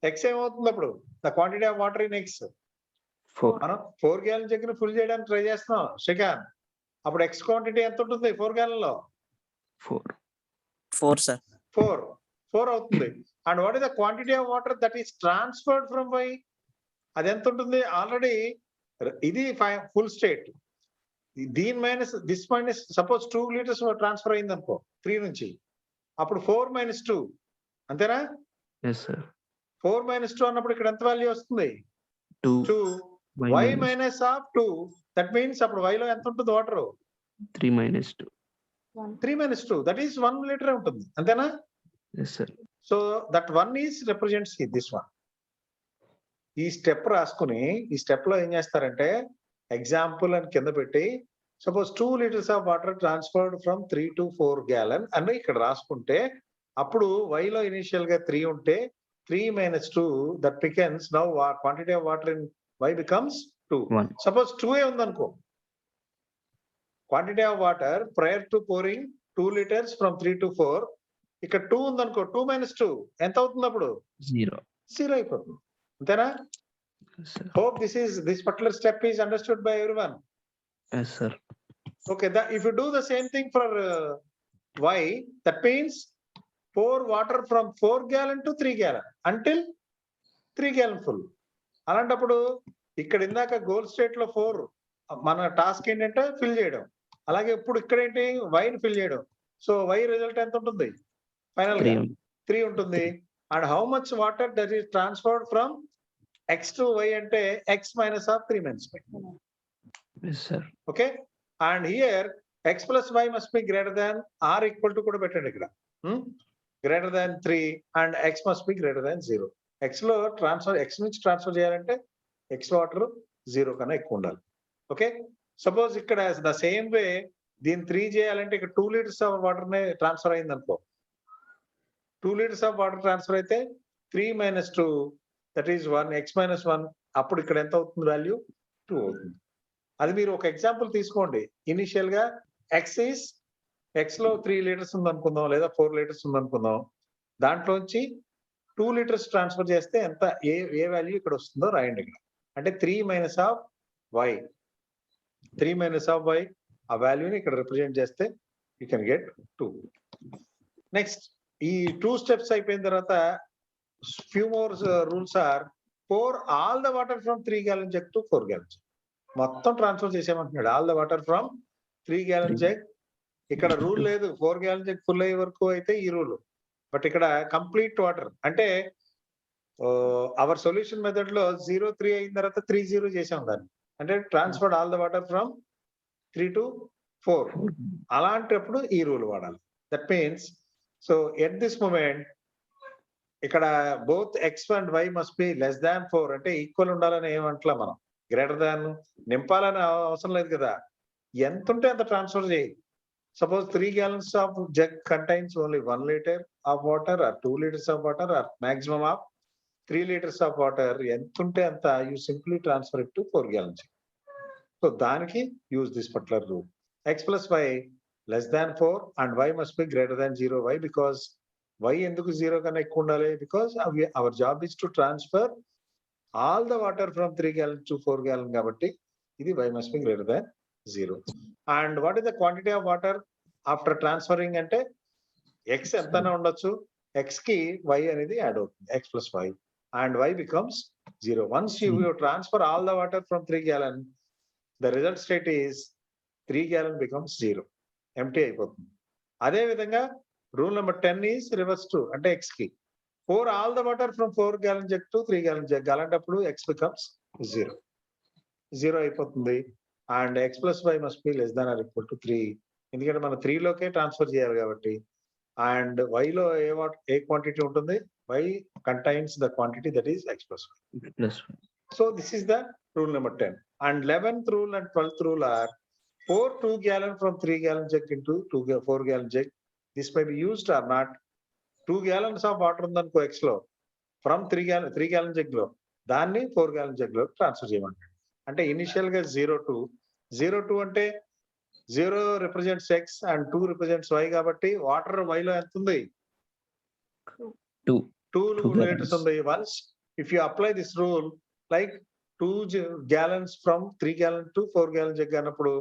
X ఏమవుతుంది అప్పుడు? The quantity of water in x. 4. మనం 4 gallon జగ్గుని full చేయడానికి try చేస్తున్నాం శ్రీకాంత్. అప్పుడు X quantity ఎంత ఉంటుంది 4 gallon లో? 4. 4 సార్. 4 అవుతుంది. And what is the quantity of water that is transferred from y? అది ఎంత ఉంటుంది? ఆల్రెడీ ఇది ఫుల్ స్టేట్. దీని minus this minus suppose 2 liters transfer అయింది అనుకో 3 నుంచి, అప్పుడు 4 - 2 అంతేనా? Yes, sir. 4 - 2 అన్నప్పుడు ఇక్కడ ఎంత వాల్యూ వస్తుంది? 2. 2. Y y minus minus of 2. That means అప్పుడు y లో ఎంత ఉంటుంది water? 3 minus 2. 3 - 2 that is 1 liter ఉంటుంది. అంతేనా? Yes, sir. So that 1 is represents this 1. ఈ స్టెప్ రాసుకుని ఈ స్టెప్ లో ఏం చేస్తారంటే ఎగ్జాంపుల్ అని కింద పెట్టి suppose 2 liters of water transferred from 3 to 4 gallon అని ఇక్కడ రాసుకుంటే అప్పుడు y లో ఇనిషియల్ గా 3 ఉంటే 3 - 2 that becomes now quantity of water in y becomes 2. 1. Suppose 2 ఉందనుకో, quantity of water prior to pouring 2 liters from 3 to 4, ఇక్కడ 2 ఉందనుకో, 2 - 2 ఎంత అవుతుంది అప్పుడు? 0. 0 అయిపోతుంది. అంతేనా? Yes, sir. Hope this particular step is understood by everyone. Yes, sir. Okay, if you do the same thing for y, that means pour water from 4 gallon to 3 gallon until 3 gallon full. అలాంటప్పుడు ఇక్కడ ఇందాక goal state లో 4 మన task ఏంటంటే fill చేయడం. అలాగే ఇప్పుడు ఇక్కడ ఏంటి? y ని ఫిల్ చేయడం. సో y రిజల్ట్ ఎంత ఉంటుంది? ఫైనల్ గా 3 ఉంటుంది. And how much water that is transferred from x to y అంటే x minus of 3 - 5. Yes, sir. Okay. And here x plus y must be greater than or equal to కూడా పెట్టండి ఇక్కడ. Greater than 3 and x must be greater than 0. x లో transfer x నుంచి transfer చేయాలంటే x water 0 కన్నా ఎక్కువ ఉండాలి. Okay. Suppose ఇక్కడ ద సేమ్ వే దీన్ని 3 చేయాలంటే ఇక్కడ 2 liters ఆఫ్ వాటర్ నే ట్రాన్స్ఫర్ అయింది అనుకో, 2 liters ఆఫ్ వాటర్ ట్రాన్స్ఫర్ అయితే 3 - 2 దట్ ఈస్ 1, x - 1 అప్పుడు ఇక్కడ ఎంత అవుతుంది వాల్యూ? 2 అవుతుంది. అది మీరు ఒక ఎగ్జాంపుల్ తీసుకోండి. ఇనిషియల్ గా x లో 3 liters ఉంది అనుకుందాం, లేదా 4 liters ఉంది అనుకుందాం. దాంట్లోంచి 2 liters ట్రాన్స్ఫర్ చేస్తే ఎంత ఏ వాల్యూ ఇక్కడ వస్తుందో రాయండి ఇక్కడ. అంటే 3 - of y, 3 - of y ఆ వాల్యూని ఇక్కడ రిప్రజెంట్ చేస్తే యూ కెన్ గెట్ 2. నెక్స్ట్ ఈ 2 steps అయిపోయిన తర్వాత few more rules are pour all the water from 3 gallon jug to 4 gallon jug. మొత్తం ట్రాన్స్ఫర్ చేసేయమంటున్నాడు. All the water from 3 gallon jug. ఇక్కడ రూల్ లేదు. 4 gallon jug ఫుల్ అయ్యే వరకు అయితే ఈ రూల్. బట్ ఇక్కడ కంప్లీట్ వాటర్ అంటే అవర్ సొల్యూషన్ మెథడ్ లో 0-3 అయిన తర్వాత 3-0 చేసాం దాన్ని. అంటే transferred all the water from 3 to 4. అలాంటప్పుడు ఈ రూల్ వాడాలి. That means so at this moment ఇక్కడ both x and y must be less than 4 అంటే ఈక్వల్ ఉండాలని ఏమంటలా మనం. గ్రేటర్ దాన్ నింపాలని అవసరం లేదు కదా. ఎంత ఉంటే అంత ట్రాన్స్ఫర్ చేయి. Suppose 3 gallons of jug contains only 1 liter of water or 2 liters of water or maximum of 3 liters of water. ఎంత ఉంటే అంత you simply transfer it to 4 gallons. So దానికి use this particular rule. x plus y less than 4 and y must be greater than 0. Why? Because y ఎందుకు 0 కన్నా ఎక్కువ ఉండాలి? Because our job is to transfer all the water from 3 gallon to 4 gallon కాబట్టి ఇది y must be greater than 0. And what is the quantity of water after transferring అంటే x ఎంతైనా ఉండొచ్చు, x కి y అనేది యాడ్ అవుతుంది, x plus y and y becomes 0. Once you transfer all the water from 3 gallon, the result state is 3 gallon becomes 0, empty అయిపోతుంది. అదే విధంగా rule number 10 is reverse to అంటే x కి pour all the water from 4 gallon jug to 3 gallon jug అలాంటప్పుడు x becomes 0. 0 అయిపోతుంది. And x plus y must be less than or equal to 3. ఎందుకంటే మనం 3 లోకే ట్రాన్స్ఫర్ చేయాలి కాబట్టి. అండ్ y లో ఏ క్వాంటిటీ ఉంటుంది? y contains the quantity that is x plus y. Plus one. So this is the rule number 10. And 11th rule and 12th rule are pour 2 gallon from 3 gallon jug into 4 gallon jug. This may be used or not. 2 gallons of water ఉందనుకో X లో from 3 gallon jug లో దాన్ని 4 gallon jug లో transfer చేయమంటాడు. అంటే initial గా 0 అంటే 0 represents X and 2 represents Y కాబట్టి water Y లో ఎంత ఉంది? 2. 2 Two liters gallons. ఉంది. Once if you apply this rule like 2 gallons from 3 gallon to 4 gallon jug అన్నప్పుడు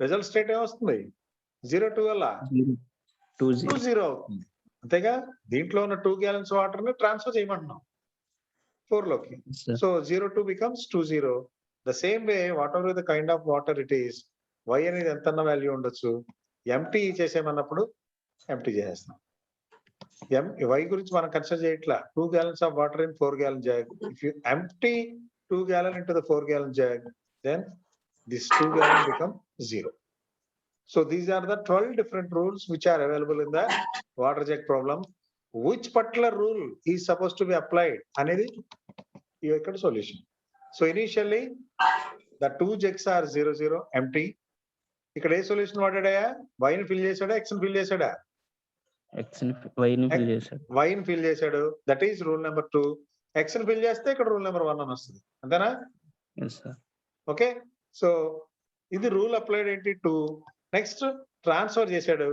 రిజల్ట్ స్టేట్ ఏమొస్తుంది? 0 వల్ల 2 0. 2 అవుతుంది. అంతేగా దీంట్లో ఉన్న 2 gallons వాటర్ ని ట్రాన్స్ఫర్ చేయమంటున్నాం 4 లోకి. Yes, sir. So 0 becomes 2 the same way what ever the kind of water it is y అనేది ఎంత వాల్యూ ఉండొచ్చు ఎంటీ చేసేమన్నప్పుడు ఎంటీ చేసేస్తాం. y గురించి మనం కన్సిడర్ చేయట్లా. 2 gallons of water in 4 gallon jug. If you empty 2 gallon into the 4 gallon jug, then this 2 gallon become 0. So these are the 12 different rules which are available in the water jug problem. Which particular rule is supposed to be applied అనేది ఇక్కడ solution. So initially the 2 jugs are 0 empty. ఇక్కడ a solution వాడాడా? y ని fill చేశాడా? x ని fill చేశాడా? X ని Y ని fill చేశాడు. y ని ఫిల్ చేశాడు. That is rule number 2. x ని ఫిల్ చేస్తే ఇక్కడ రూల్ నెంబర్ 1 అని వస్తుంది. అంతేనా? Yes, sir. ఓకే. సో ఇది రూల్ అప్లైడ్ ఏంటి 2. నెక్స్ట్ ట్రాన్స్ఫర్ చేశాడు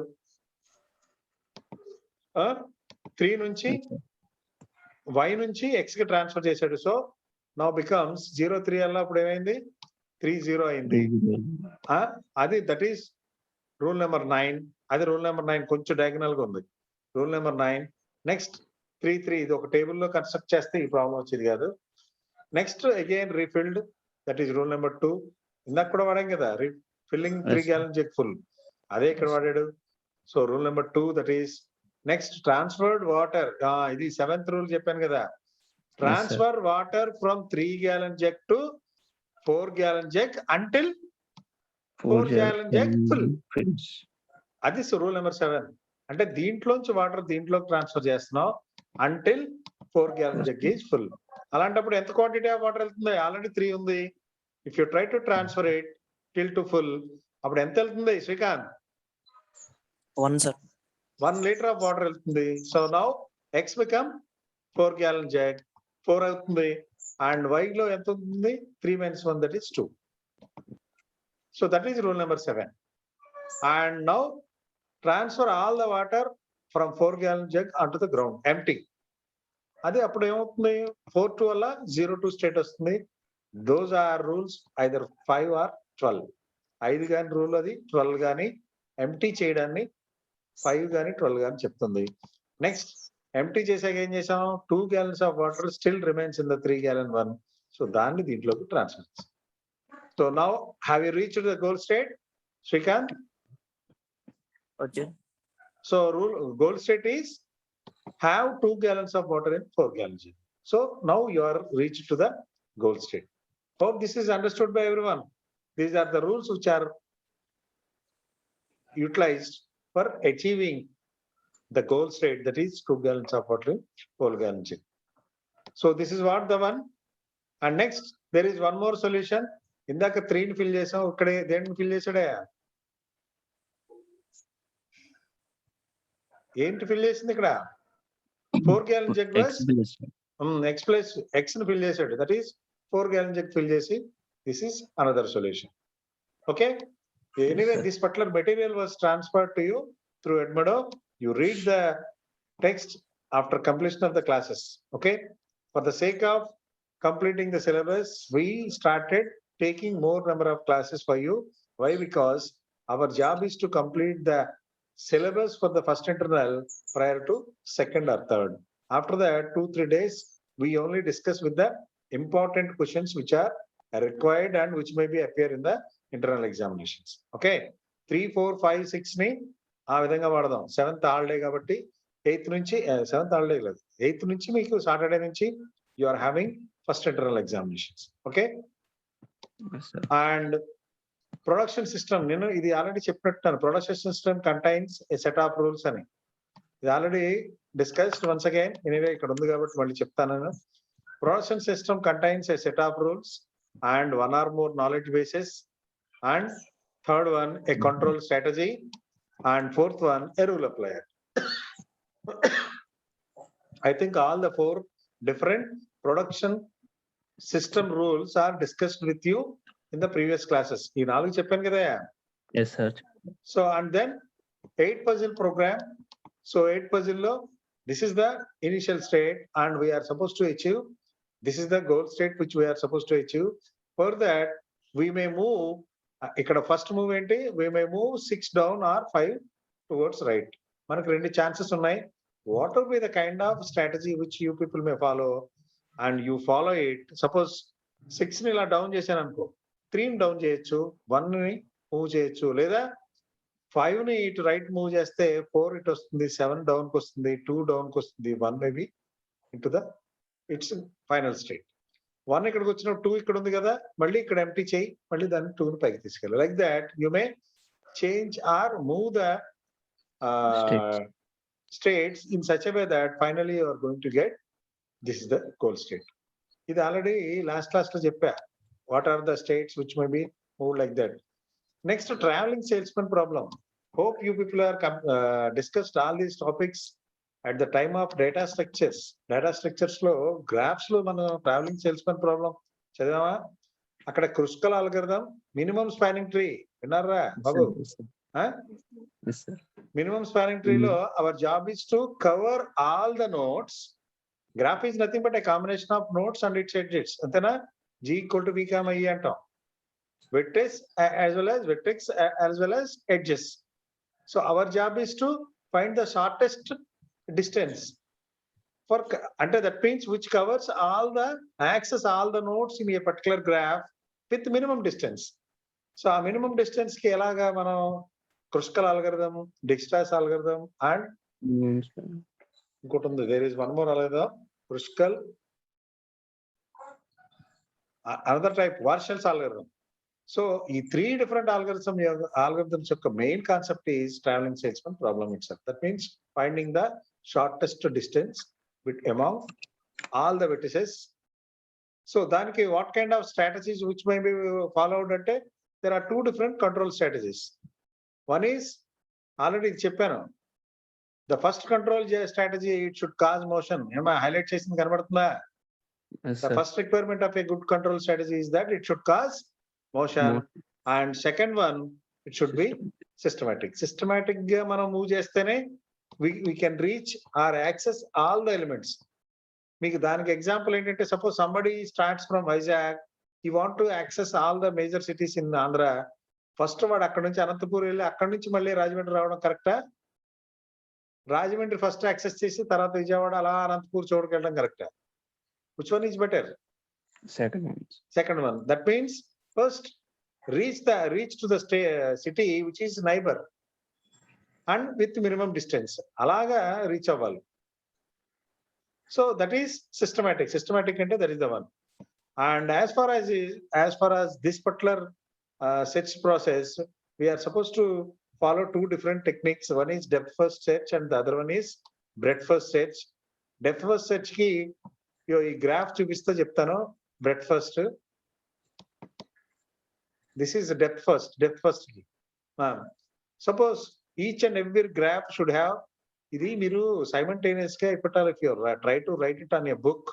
3 నుంచి Yes, sir. y నుంచి x కి ట్రాన్స్ఫర్ చేశాడు. సో నౌ బికమ్స్ 0 అలా అప్పుడు ఏమైంది? 3 అయింది. అది దట్ ఈస్ రూల్ నెంబర్ 9. అది రూల్ నెంబర్ 9 కొంచెం డయాగనల్ గా ఉంది. Rule number 9. నెక్స్ట్ 3 ఇది ఒక టేబుల్లో కన్స్ట్రక్ట్ చేస్తే ఈ ప్రాబ్లం వచ్చేది కాదు. Next again refilled that is rule number 2. ఇందాక కూడా వాడాం కదా ఫిల్లింగ్ 3 Yes, gallon jug ఫుల్. అదే ఇక్కడ వాడాడు. So rule number 2 that is next transferred water. ఇది 7th రూల్ చెప్పాను కదా. Transfer water from 3 gallon jug to 4 gallon jug until 4 gallon jug full. Fills. అది రూల్ నెంబర్ 7. అంటే దీంట్లోంచి వాటర్ దీంట్లోకి ట్రాన్స్ఫర్ చేస్తున్నాం until 4 gallon jug is full. అలాంటప్పుడు ఎంత క్వాంటిటీ ఆఫ్ వాటర్ వెళ్తుంది? ఆల్రెడీ 3 ఉంది. If you try to transfer it till to full అప్పుడు ఎంత వెళ్తుంది Srikanth? 1 sir. 1 liter of water వెళ్తుంది. So now x become 4 gallon jug 4 అవుతుంది. అండ్ y లో ఎంత ఉంటుంది? 3 - 1 that is 2. So that is rule number 7. And now transfer all the water from 4 gallon jug onto the ground empty. అది అప్పుడు ఏమవుతుంది? 4 వల్ల 0 state వస్తుంది. Those are rules either 5 or 12. 5 గాని రూల్ అది 12 గాని ఎంటీ చేయడాన్ని 5 గాని 12 గాని చెప్తుంది. నెక్స్ట్ ఎంటీ చేసాక ఏం చేసాం? 2 gallons of water still remains in the 3 gallon one. So దాన్ని దీంట్లోకి ట్రాన్స్ఫర్ చేస్తాం. So now have you reached the goal state Srikanth? Okay. So goal state is have 2 gallons of water in 4 gallon jug. So now you are reached to the goal state. Hope this is understood by everyone. These are the rules which are utilized for achieving the goal state, that is 2 gallons of water in 4 gallon jug. So this is what the one. And next there is one more solution. ఇందాక 3 ని fill చేసాం. ఇక్కడే దేన్ని fill చేసాడా? ఏంటి fill చేసింది ఇక్కడ? 4 gallon jug X was fills. x ని fill చేశాడు. That is 4 gallon jug fill చేసి this is another solution. Okay. Anyway this particular material was transferred to you through Edmodo. You read the text after completion of the classes. Okay. For the sake of completing the syllabus, we started taking more number of classes for you. Why? Because our job is to complete the syllabus for the first internal prior to second or third. After that 2-3 days we only discuss with the important questions which are required and which may be appear in the internal examinations. Okay. 3, 4, 5, 6 ని ఆ విధంగా వాడదాం. 7th holiday కాబట్టి 8th నుంచి 7th holiday లేదు, 8th నుంచి మీకు Saturday నుంచి you are having first internal examinations. Okay. Yes, sir. And production system నేను ఇది ఆల్రెడీ చెప్పినట్టున్నాను. Production system contains a set of rules అని. ఇది already discussed once again. Anyway ఇక్కడ ఉంది కాబట్టి మళ్ళీ చెప్తాను. Production system contains a set of rules and one or more knowledge bases and third one a control strategy and fourth one a rule applier. I think all the four different production system rules are discussed with you in the previous classes. ఈ నాలుగు చెప్పాను కదా. Yes, sir. So and then 8 puzzle program. So 8 puzzle lo this is the initial state and we are supposed to achieve. This is the goal state which we are supposed to achieve. For that we may move. ఇక్కడ first move ఏంటి? we may move 6 down or 5 towards right. మనకు రెండు chances ఉన్నాయి. What will be the kind of strategy which you people may follow and you follow it. Suppose 6 ని ఇలా down చేశాను అనుకో, 3 ని డౌన్ చేయొచ్చు, 1 ని మూవ్ చేయొచ్చు, లేదా 5 ని ఇటు రైట్ మూవ్ చేస్తే 4 ఇటు వస్తుంది, 7 డౌన్ కి వస్తుంది, 2 డౌన్ కి వస్తుంది, 1 maybe into the it's final state. 1 ఇక్కడికి వచ్చినప్పుడు 2 ఇక్కడ ఉంది కదా, మళ్ళీ ఇక్కడ ఎంటీ చేయి, మళ్ళీ దాన్ని 2 ని పైకి తీసుకెళ్ళి. Like that you may change or move the states in such a way that finally you are going to get this is the goal state. ఇది ఆల్రెడీ లాస్ట్ క్లాస్ లో చెప్పా. What are the states which may be move like that. Next travelling salesmen problem. Hope you people are discussed all these topics at the time of data structures. Data structures లో graphs లో మనం travelling salesmen problem చదివామా? అక్కడ Kruskal algorithm, minimum spanning tree విన్నారా బాబు? Yes, sir. Minimum spanning tree lo our job is to cover all the nodes. Graph is nothing but a combination of nodes and its edges. Antena G equal to V comma E antam. Vertex as well as vertex as well as edges. So our job is to find the shortest distance for ante that means which covers all the access all the nodes in a particular graph with minimum distance. So a minimum distance ki elaga manam Kruskal algorithm, Dijkstra's algorithm, and go to the, there is one more algorithm, Kruskal, another type, Warshall's algorithm. So, these 3 different algorithms, main concept is traveling salesman problem itself. That means finding the shortest distance among all the vertices. So, daniki what kind of strategies which may be followed at it? There are 2 different control strategies. One is already చెప్పాను. The first control strategy, it should cause motion. ఏమా highlight చేసింది కనబడుతుందా? Yes, The sir. first requirement of a good control strategy is that it should cause motion. And second one, it should be systematic. Systematic గా మనం move చేస్తేనే we can reach or access all the elements. మీకు దానికి example ఏంటంటే suppose somebody starts from Vizag, he want to access all the major cities in Andhra. First వాడు అక్కడ నుంచి అనంతపూర్ వెళ్ళి అక్కడ నుంచి మళ్ళీ రాజమండ్రి రావడం కరెక్టా? రాజమండ్రి ఫస్ట్ యాక్సెస్ చేసి తర్వాత విజయవాడ అలా అనంతపూర్ చోటుకి వెళ్ళడం కరెక్టా? Which one is better? Second one. Second one. That means first reach to the city which is neighbor and with minimum distance. అలాగా రీచ్ అవ్వాలి. So that is systematic. Systematic అంటే that is the one. And as far as this particular search process, we are supposed to follow 2 different techniques. One is depth first search and the other one is breadth first search. Depth first search ki ఈ graph చూపిస్తా చెప్తాను. breadth first, this is depth first ki suppose each and every graph should have ఇది మీరు simultaneous గా ఇప్పటాలి. if you try to write it on a book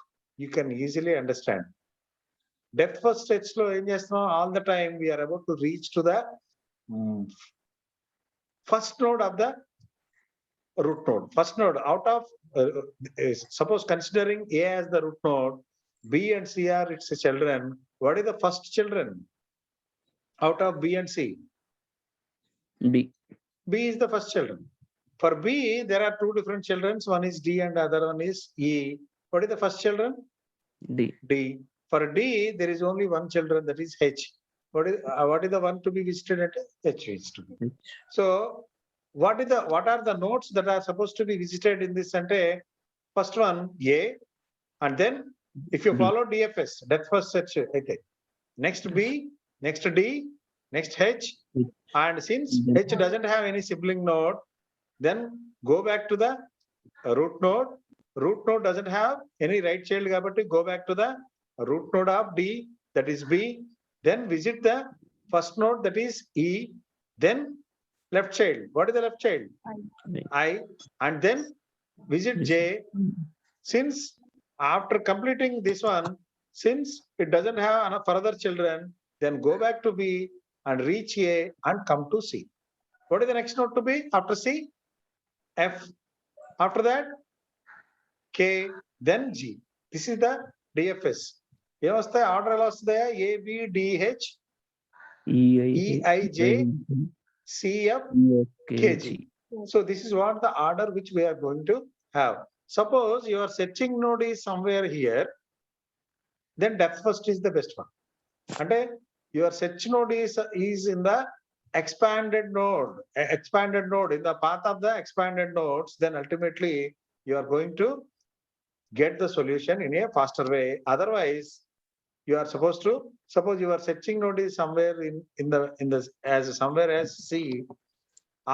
you can easily understand. Depth first search లో ఏం చేస్తున్నాం? All the time we are about to reach to the first node of the root node. First node out of suppose considering A as the root node, B and C are its children. What is the first children out of B and C? B. B is the first children. For B there are 2 different children. One is D and the other one is E. What is the first children? D. D. For D, there is only one children, that is H. What is the one to be visited at? H is to be. So, what are the nodes that are supposed to be visited in this ante? First one A, and then if you follow DFS, depth first search, okay. next B, next D, next H. And since H doesn't have any sibling node, then go back to the root node. Root node doesn't have any right child, kabatti go back to the root node of D, that is B. Then visit the first node, that is E. Then left child. What is the left child? I. And then visit J. Since after completing this one, since it doesn't have enough further children, then go back to B and reach A and come to C. What is the next node to be after C? F. After that, K, then G. This is the DFS. ఏమొస్తాయి order ఎలా వస్తుందా? ABDH EIJ CF KG. So this is what the order which we are going to have. Suppose your searching node is somewhere here, then depth first is the best one. And your search node is in the expanded node, in the path of the expanded nodes, then ultimately you are going to get the solution in a faster way. Otherwise, you are supposed to, suppose your searching node is somewhere in the as somewhere as C.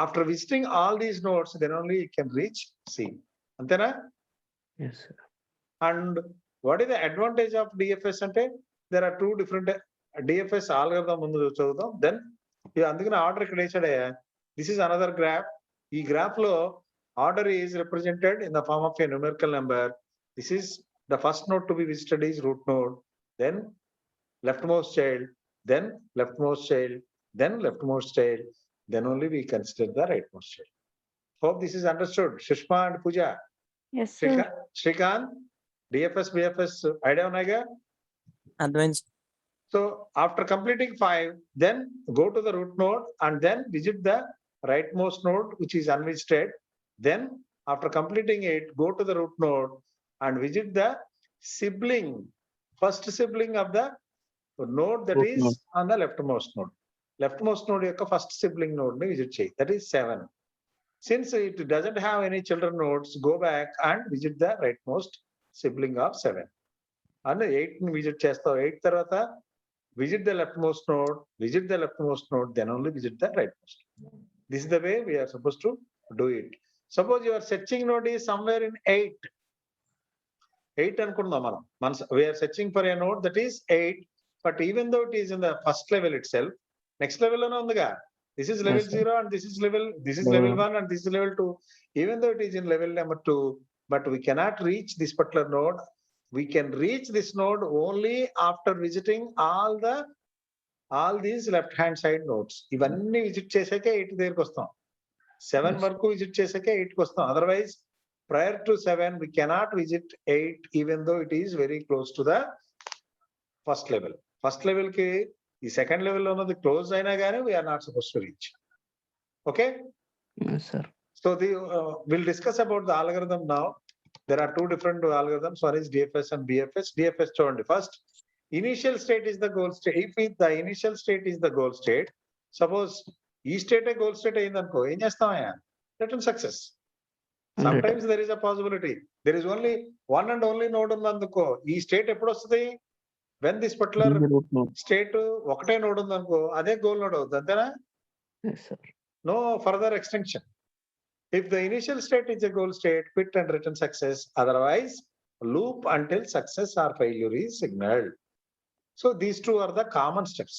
After visiting all these nodes, then only you can reach C. Antena? Yes, sir. And what is the advantage of DFS? Ante there are two different DFS algorithm mundu chududam. Then అందుకని order ఇక్కడ వేసాడయ్యా. This is another graph. ఈ graph లో order is represented in the form of a numerical number. This is the first node to be visited is root node, then leftmost child, then leftmost child, then leftmost child, then only we consider the rightmost child. Hope this is understood. Shushma and Pooja. Yes, sir. Shrikant, DFS, BFS idea unnaiga? Advanced. So after completing 5, then go to the root node and then visit the rightmost node which is unvisited. Then after completing it, go to the root node and visit the sibling, first sibling of the node that Root is node. on the leftmost node. Leftmost node yokka first sibling node ni visit cheyi. That is 7. Since it doesn't have any children nodes, go back and visit the rightmost sibling of 7. And 8 ni visit chestavu. 8 tarvata visit the leftmost node, then only visit the rightmost. This is the way we are supposed to do it. Suppose your searching node is somewhere in 8. 8 అనుకుందాం మనం. We are searching for a node that is 8, but even though it is in the first level itself, next level లోనే ఉందిగా. This is level Yes, sir. 0 and this is level 1 and this is level 2. Even though it is in level number 2, but we cannot reach this particular node. We can reach this node only after visiting all these left hand side nodes. ఇవన్నీ visit చేసాకే 8 దగ్గరికి వస్తాం. 7 Yes. వరకు visit చేసాకే 8 కి వస్తాం. Otherwise, prior to 7, we cannot visit 8 even though it is very close to the first level. First level ki ఈ second level లో ఉన్నది close అయినా కానీ we are not supposed to reach. Okay? Yes, sir. So we'll discuss about the algorithm now. There are two different algorithms. One is DFS and BFS. DFS చూడండి. First, initial state is the goal state. If the initial state is the goal state, suppose ఈ state goal state అయిందనుకో, ఏం చేస్తామయ్యా? Return success. Sometimes there is a possibility. There is only one and only node ఉందనుకో, ఈ state ఎప్పుడు వస్తుంది? When this particular Root node. state ఒకటే node ఉందనుకో, అదే గోల్ నోడ్ అవుతుంది. అంతేనా? Yes, sir. No further extension. If the initial state is a goal state, quit and return success. Otherwise, loop until success or failure is signaled. So these two are the common steps.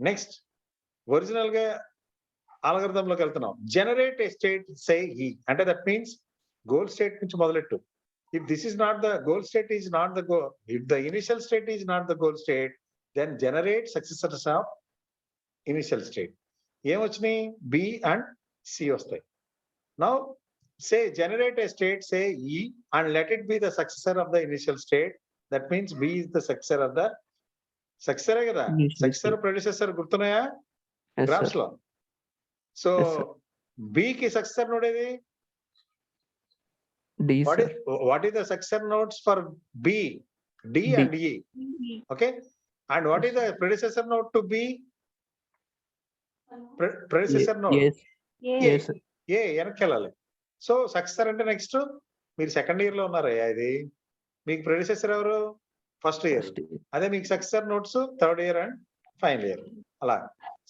Next, original ga algorithm loki veltunam. Generate a state, say E. And that means goal state nunchi modalettu. If this is not the goal state, is not the goal. If the initial state is not the goal state, then generate successors of initial state. Em vachini B and C vastayi. Now say generate a state, say E, and let it be the successor of the initial state. That means B is the successor of the successor kada. Initial Successor state. predecessor gurtunaya Yes, graphs sir. lo. So Yes, sir. B ki successor node edi. D, What sir. is the successor nodes for B? D D. and E. Okay. And what is the predecessor node to B? Predecessor node. Yes, Yes. yes, sir. ఏ వెనక్కి వెళ్ళాలి. So successor అంటే next మీరు second year లో ఉన్నారయ్యా. ఇది మీకు predecessor ఎవరు? First year. First year. అదే మీకు successor nodes third year and final year అలా.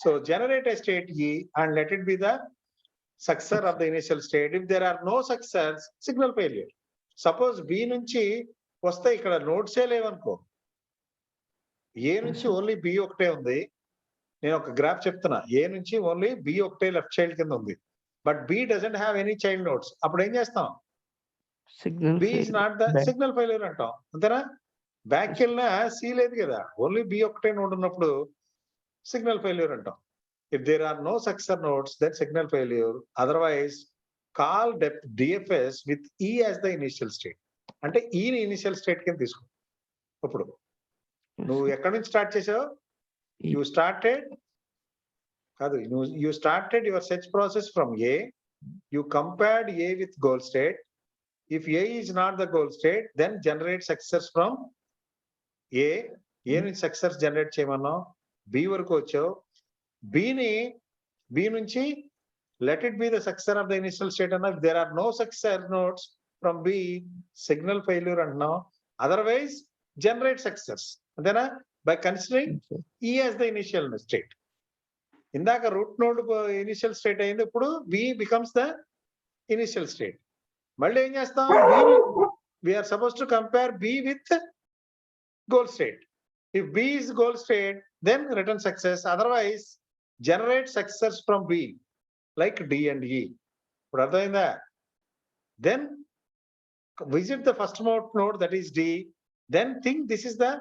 So generate a state E and let it be the successor of the initial state. If there are no success, signal failure. Suppose B నుంచి వస్తే ఇక్కడ నోట్సే లేవనుకో, ఏ నుంచి only B ఒకటే ఉంది. నేను ఒక graph చెప్తున్నా, ఏ నుంచి ఓన్లీ బి ఒకటే లెఫ్ట్ చైల్డ్ కింద ఉంది, but B doesn't have any child nodes. అప్పుడు ఏం చేస్తాం? Signal B is failure. Not the Back. Signal failure అంటాం, అంతేనా? బ్యాక్ వెళ్ళినా సి లేదు కదా, ఓన్లీ బి ఒకటే నోట్ ఉన్నప్పుడు సిగ్నల్ ఫెయిల్యూర్ అంటాం. If there are no successor nodes, then signal failure. Otherwise call DFS with E as the initial state. అంటే ఈని ఇనిషియల్ స్టేట్ కింద తీసుకో. ఇప్పుడు Yes, నువ్వు sir. ఎక్కడి నుంచి స్టార్ట్ చేసావు? E. యూ స్టార్టెడ్ కాదు, you started your search process from A. You compared A with goal state. If A is not the goal state, then generate success from A. A నుంచి success generate చేయమన్నావు, B వరకు వచ్చావు. B నుంచి let it be the successor of the initial state అన్నా. if there are no successor nodes from B, signal failure అంటున్నాం. otherwise generate success, అంతేనా? by considering Yes, sir. E as the initial state. ఇందాక root node initial state అయింది, ఇప్పుడు B becomes the initial state. మళ్ళీ ఏం చేస్తాం? we are supposed to compare B with goal state. if B is goal state, then return success. otherwise generate success from B like D and E. ఇప్పుడు అర్థమైందా? Then visit the first node, that is D. Then think this is the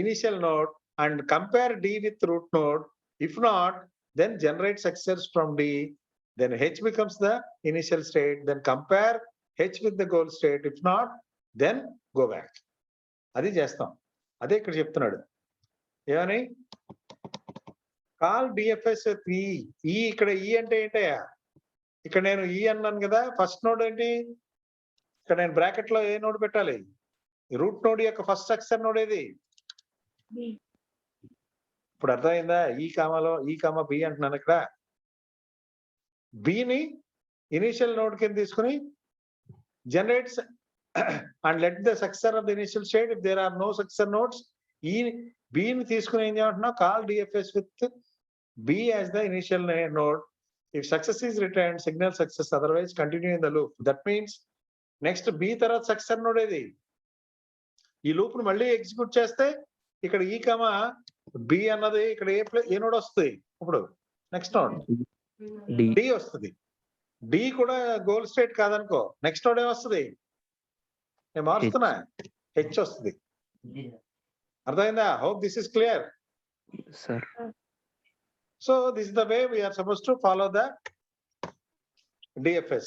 initial node and compare D with root node. If not, then generate success from D. Then H becomes the initial state. Then compare H with the goal state. If not, then go back. అది చేస్తాం. అదే ఇక్కడ చెప్తున్నాడు. ఏమని? Call DFS ఈ. ఈ ఇక్కడ ఈ అంటే ఏంటయ్యా? ఇక్కడ నేను ఈ అన్నాను కదా, ఫస్ట్ నోడ్ ఏంటి? ఇక్కడ నేను బ్రాకెట్ లో ఏ నోడ్ పెట్టాలి? రూట్ నోడ్ యొక్క ఫస్ట్ సక్సెసర్ నోడ్ ఏది? B. ఇప్పుడు అర్థమైందా? ఈ కామాలో ఈ కామా బి అంటున్నాను. ఇక్కడ బిని ఇనిషియల్ నోడ్ కింద తీసుకుని generates and let the successor of the initial state. If there are no successor nodes, ఈ బిని తీసుకుని ఏం చేయమంటున్నావు? Call DFS with B as the initial node. If success is returned, signal success. Otherwise, continue in the loop. That means next B తర్వాత successor node ఏది? ఈ loop ను మళ్ళీ ఎగ్జిక్యూట్ చేస్తే ఇక్కడ ఈ కామా బి అన్నది ఇక్కడ ఏ నోడ్ వస్తుంది? ఇప్పుడు నెక్స్ట్ నోడ్ D. డి వస్తుంది. డి కూడా గోల్ స్టేట్ కాదనుకో, నెక్స్ట్ నోడ్ ఏమొస్తుంది? నేను మారుస్తున్నా, హెచ్ వస్తుంది. అర్థమైందా? Hope this is clear. Yes, sir. So this is the way we are supposed to follow the DFS.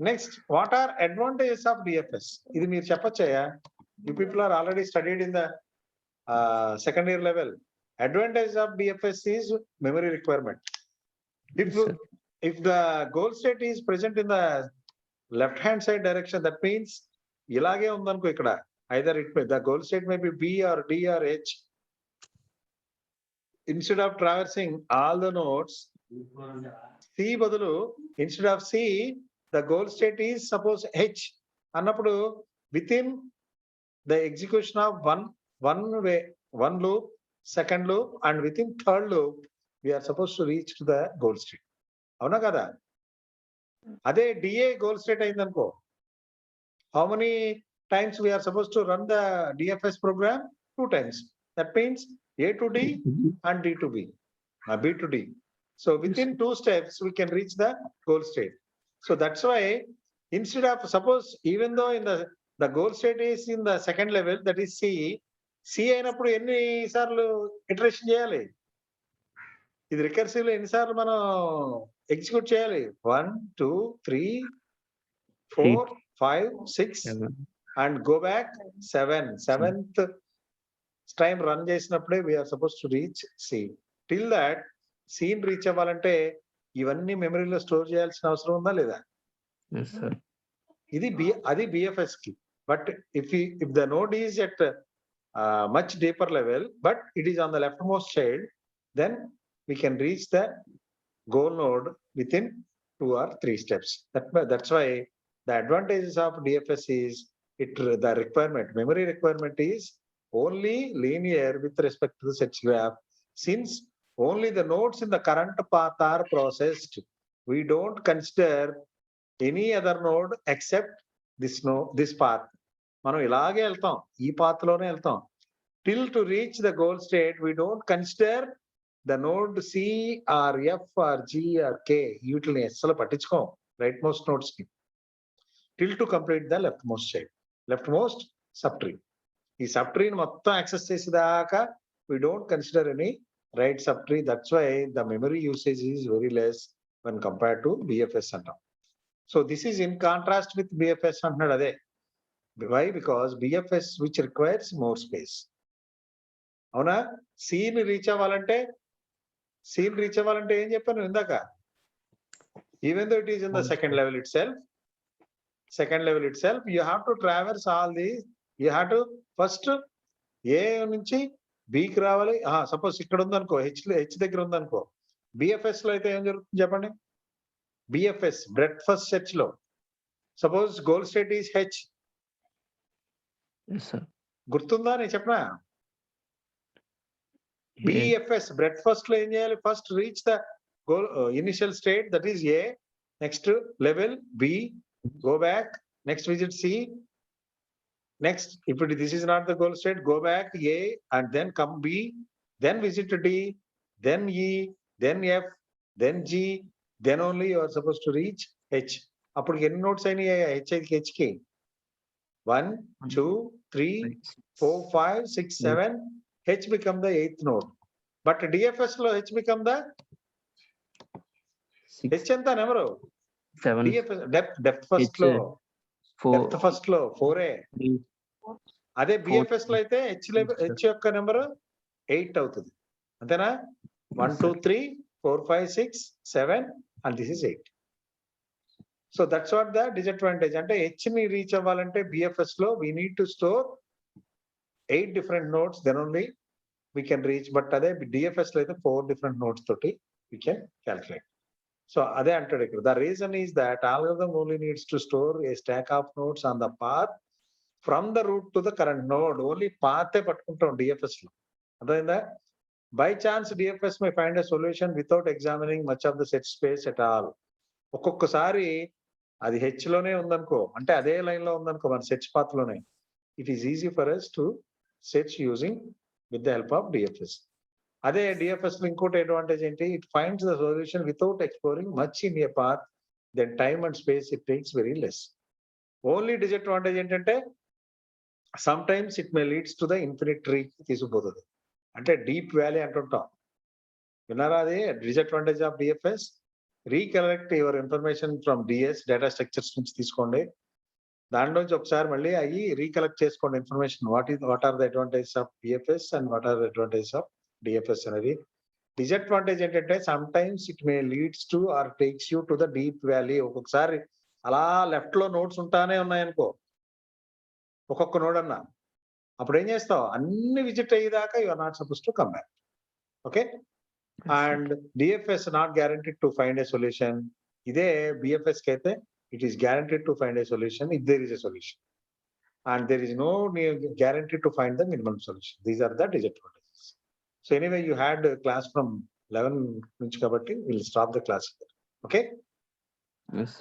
Next, what are advantages of DFS? ఇది మీరు చెప్పొచ్చయ్యా. You people are already studied in the second year level. Advantage of DFS is memory requirement. Yes, sir. If the goal state is present in the left hand side direction, that means ఇలాగే ఉందనుకో ఇక్కడ, either the goal state may be B or D or H. Instead of traversing all the nodes, C బదులు instead of C, the goal state is suppose H అన్నప్పుడు within the execution of one loop, second loop and within third loop, we are supposed to reach to the goal state. అవునా కదా? అదే DA goal state అయిందనుకో, how many times we are supposed to run the DFS program? 2 times. That means A to D and D to B, B to D. So within 2 steps, we can reach the goal state. So that's why instead of, suppose even though in the goal state is in the second level, that is C అయినప్పుడు ఎన్ని సార్లు iteration చేయాలి? ఇది recursive లో ఎన్నిసార్లు మనం execute చేయాలి? 1 2 3 4 5 6 7. and go back 7. 7th time run చేసినప్పుడే we're suppose to reach C. Till that seen reach అవ్వాలంటే ఇవన్నీ మెమరీలో స్టోర్ చేయాల్సిన అవసరం ఉందా లేదా? Yes, sir. అది బిఎఫ్ఎస్ కి. But if the node is at much deeper level, but it is on the left most child, then we can reach the goal node within 2 or 3 steps. That's why the advantages of DFS is the requirement, memory requirement is only linear with respect to the search graph. Since only the nodes in the current path are processed, we don't consider any other node except this path. మనం ఇలాగే వెళ్తాం, ఈ path లోనే వెళ్తాం. Till to reach the goal state, we don't consider the node C or F or G or K. వీటిని అస్సలు పట్టించుకోం, right most nodes కి. Till to complete the leftmost child, leftmost subtree. ఈ subtree మొత్తం access చేసేదాకా we don't consider any right subtree. That's why the memory usage is very less when compared to BFS అంటాం. So this is in contrast with BFS అంటున్నాడు అదే. Why? Because BFS which requires more space. అవునా? C ని reach అవ్వాలంటే ఏం చెప్పాను ఇందాక? Even though it is in the second level itself, you have to traverse all these. You have to first A నుంచి B కి రావాలి. సపోజ్ ఇక్కడ ఉందనుకో, హెచ్ దగ్గర ఉందనుకో, BFS లో అయితే ఏం జరుగుతుంది చెప్పండి? BFS బ్రెడ్త్ ఫస్ట్ సెర్చ్ లో suppose goal state is H. Yes, sir. గుర్తుందా నేను చెప్పనా? Yeah. BFS బ్రెడ్త్ ఫస్ట్ లో ఏం చేయాలి? First reach the goal initial state, that is A, next level B, go back, next visit C, next if this is not the goal state, go back A and then come B, then visit D, then E, then F, then G, then only you are supposed to reach H. అప్పుడు ఎన్ని notes అయినాయి H కి? 1 2 3 4 5 6 7. H become the 8th node, but DFS లో H become the 6, H ఎంత number? 7, DFS depth first లో 4A. 3. అదే BFS లో అయితే Yes, H యొక్క నెంబర్ 8 అవుతుంది. అంతేనా? 1 Yes, 2 sir. 3 4 5 6 7 and this is 8. So that's what the disadvantage. అంటే H ని రీచ్ అవ్వాలంటే BFS లో we need to store 8 different nodes, then only we can reach. But అదే DFS లో అయితే 4 different nodes తోటి we can calculate. So అదే అంటాడు ఇక్కడ. The reason is that algorithm only needs to store a stack of nodes on the path from the root to the current node. Only path పట్టుకుంటాం DFS లో. అర్థమైందా? By chance DFS may find a solution without examining much of the set space at all. ఒక్కొక్కసారి అది H లోనే ఉందనుకో, అంటే అదే line లో ఉందనుకో, మన సెర్చ్ పాత్ లోనే, it is easy for us to search using with the help of DFS. అదే DFS లో ఇంకోటి అడ్వాంటేజ్ ఏంటి? It finds the solution without exploring much in a path, then time and space it takes very less. Only disadvantage ఏంటంటే sometimes it may leads to the infinite tree తీసుకుపోతుంది, అంటే deep valley అంటుంటాం. విన్నారా? అది disadvantage of DFS. Recollect your information from DS, data structures నుంచి తీసుకోండి. దాంట్లోంచి ఒకసారి మళ్ళీ అవి రీకలెక్ట్ చేసుకోండి information. What are the advantages of BFS and what are the advantages of DFS అనేది. డిసడ్వాంటేజ్ ఏంటంటే sometimes it may leads to or takes you to the deep valley. ఒక్కొక్కసారి అలా లెఫ్ట్ లో నోట్స్ ఉంటానే ఉన్నాయనుకో, ఒక్కొక్క node అన్నా, అప్పుడు ఏం చేస్తావు? అన్ని విజిట్ అయ్యేదాకా you are not suppose to come back. Okay. And DFS not guaranteed to find a solution. ఇదే BFS కి అయితే it is guaranteed to find a solution if there is a solution, and there is no guarantee to find the minimum solution. These are the disadvantages. So anyway, you had a class from 11 నుంచి కాబట్టి we'll stop the class here. Okay. Yes.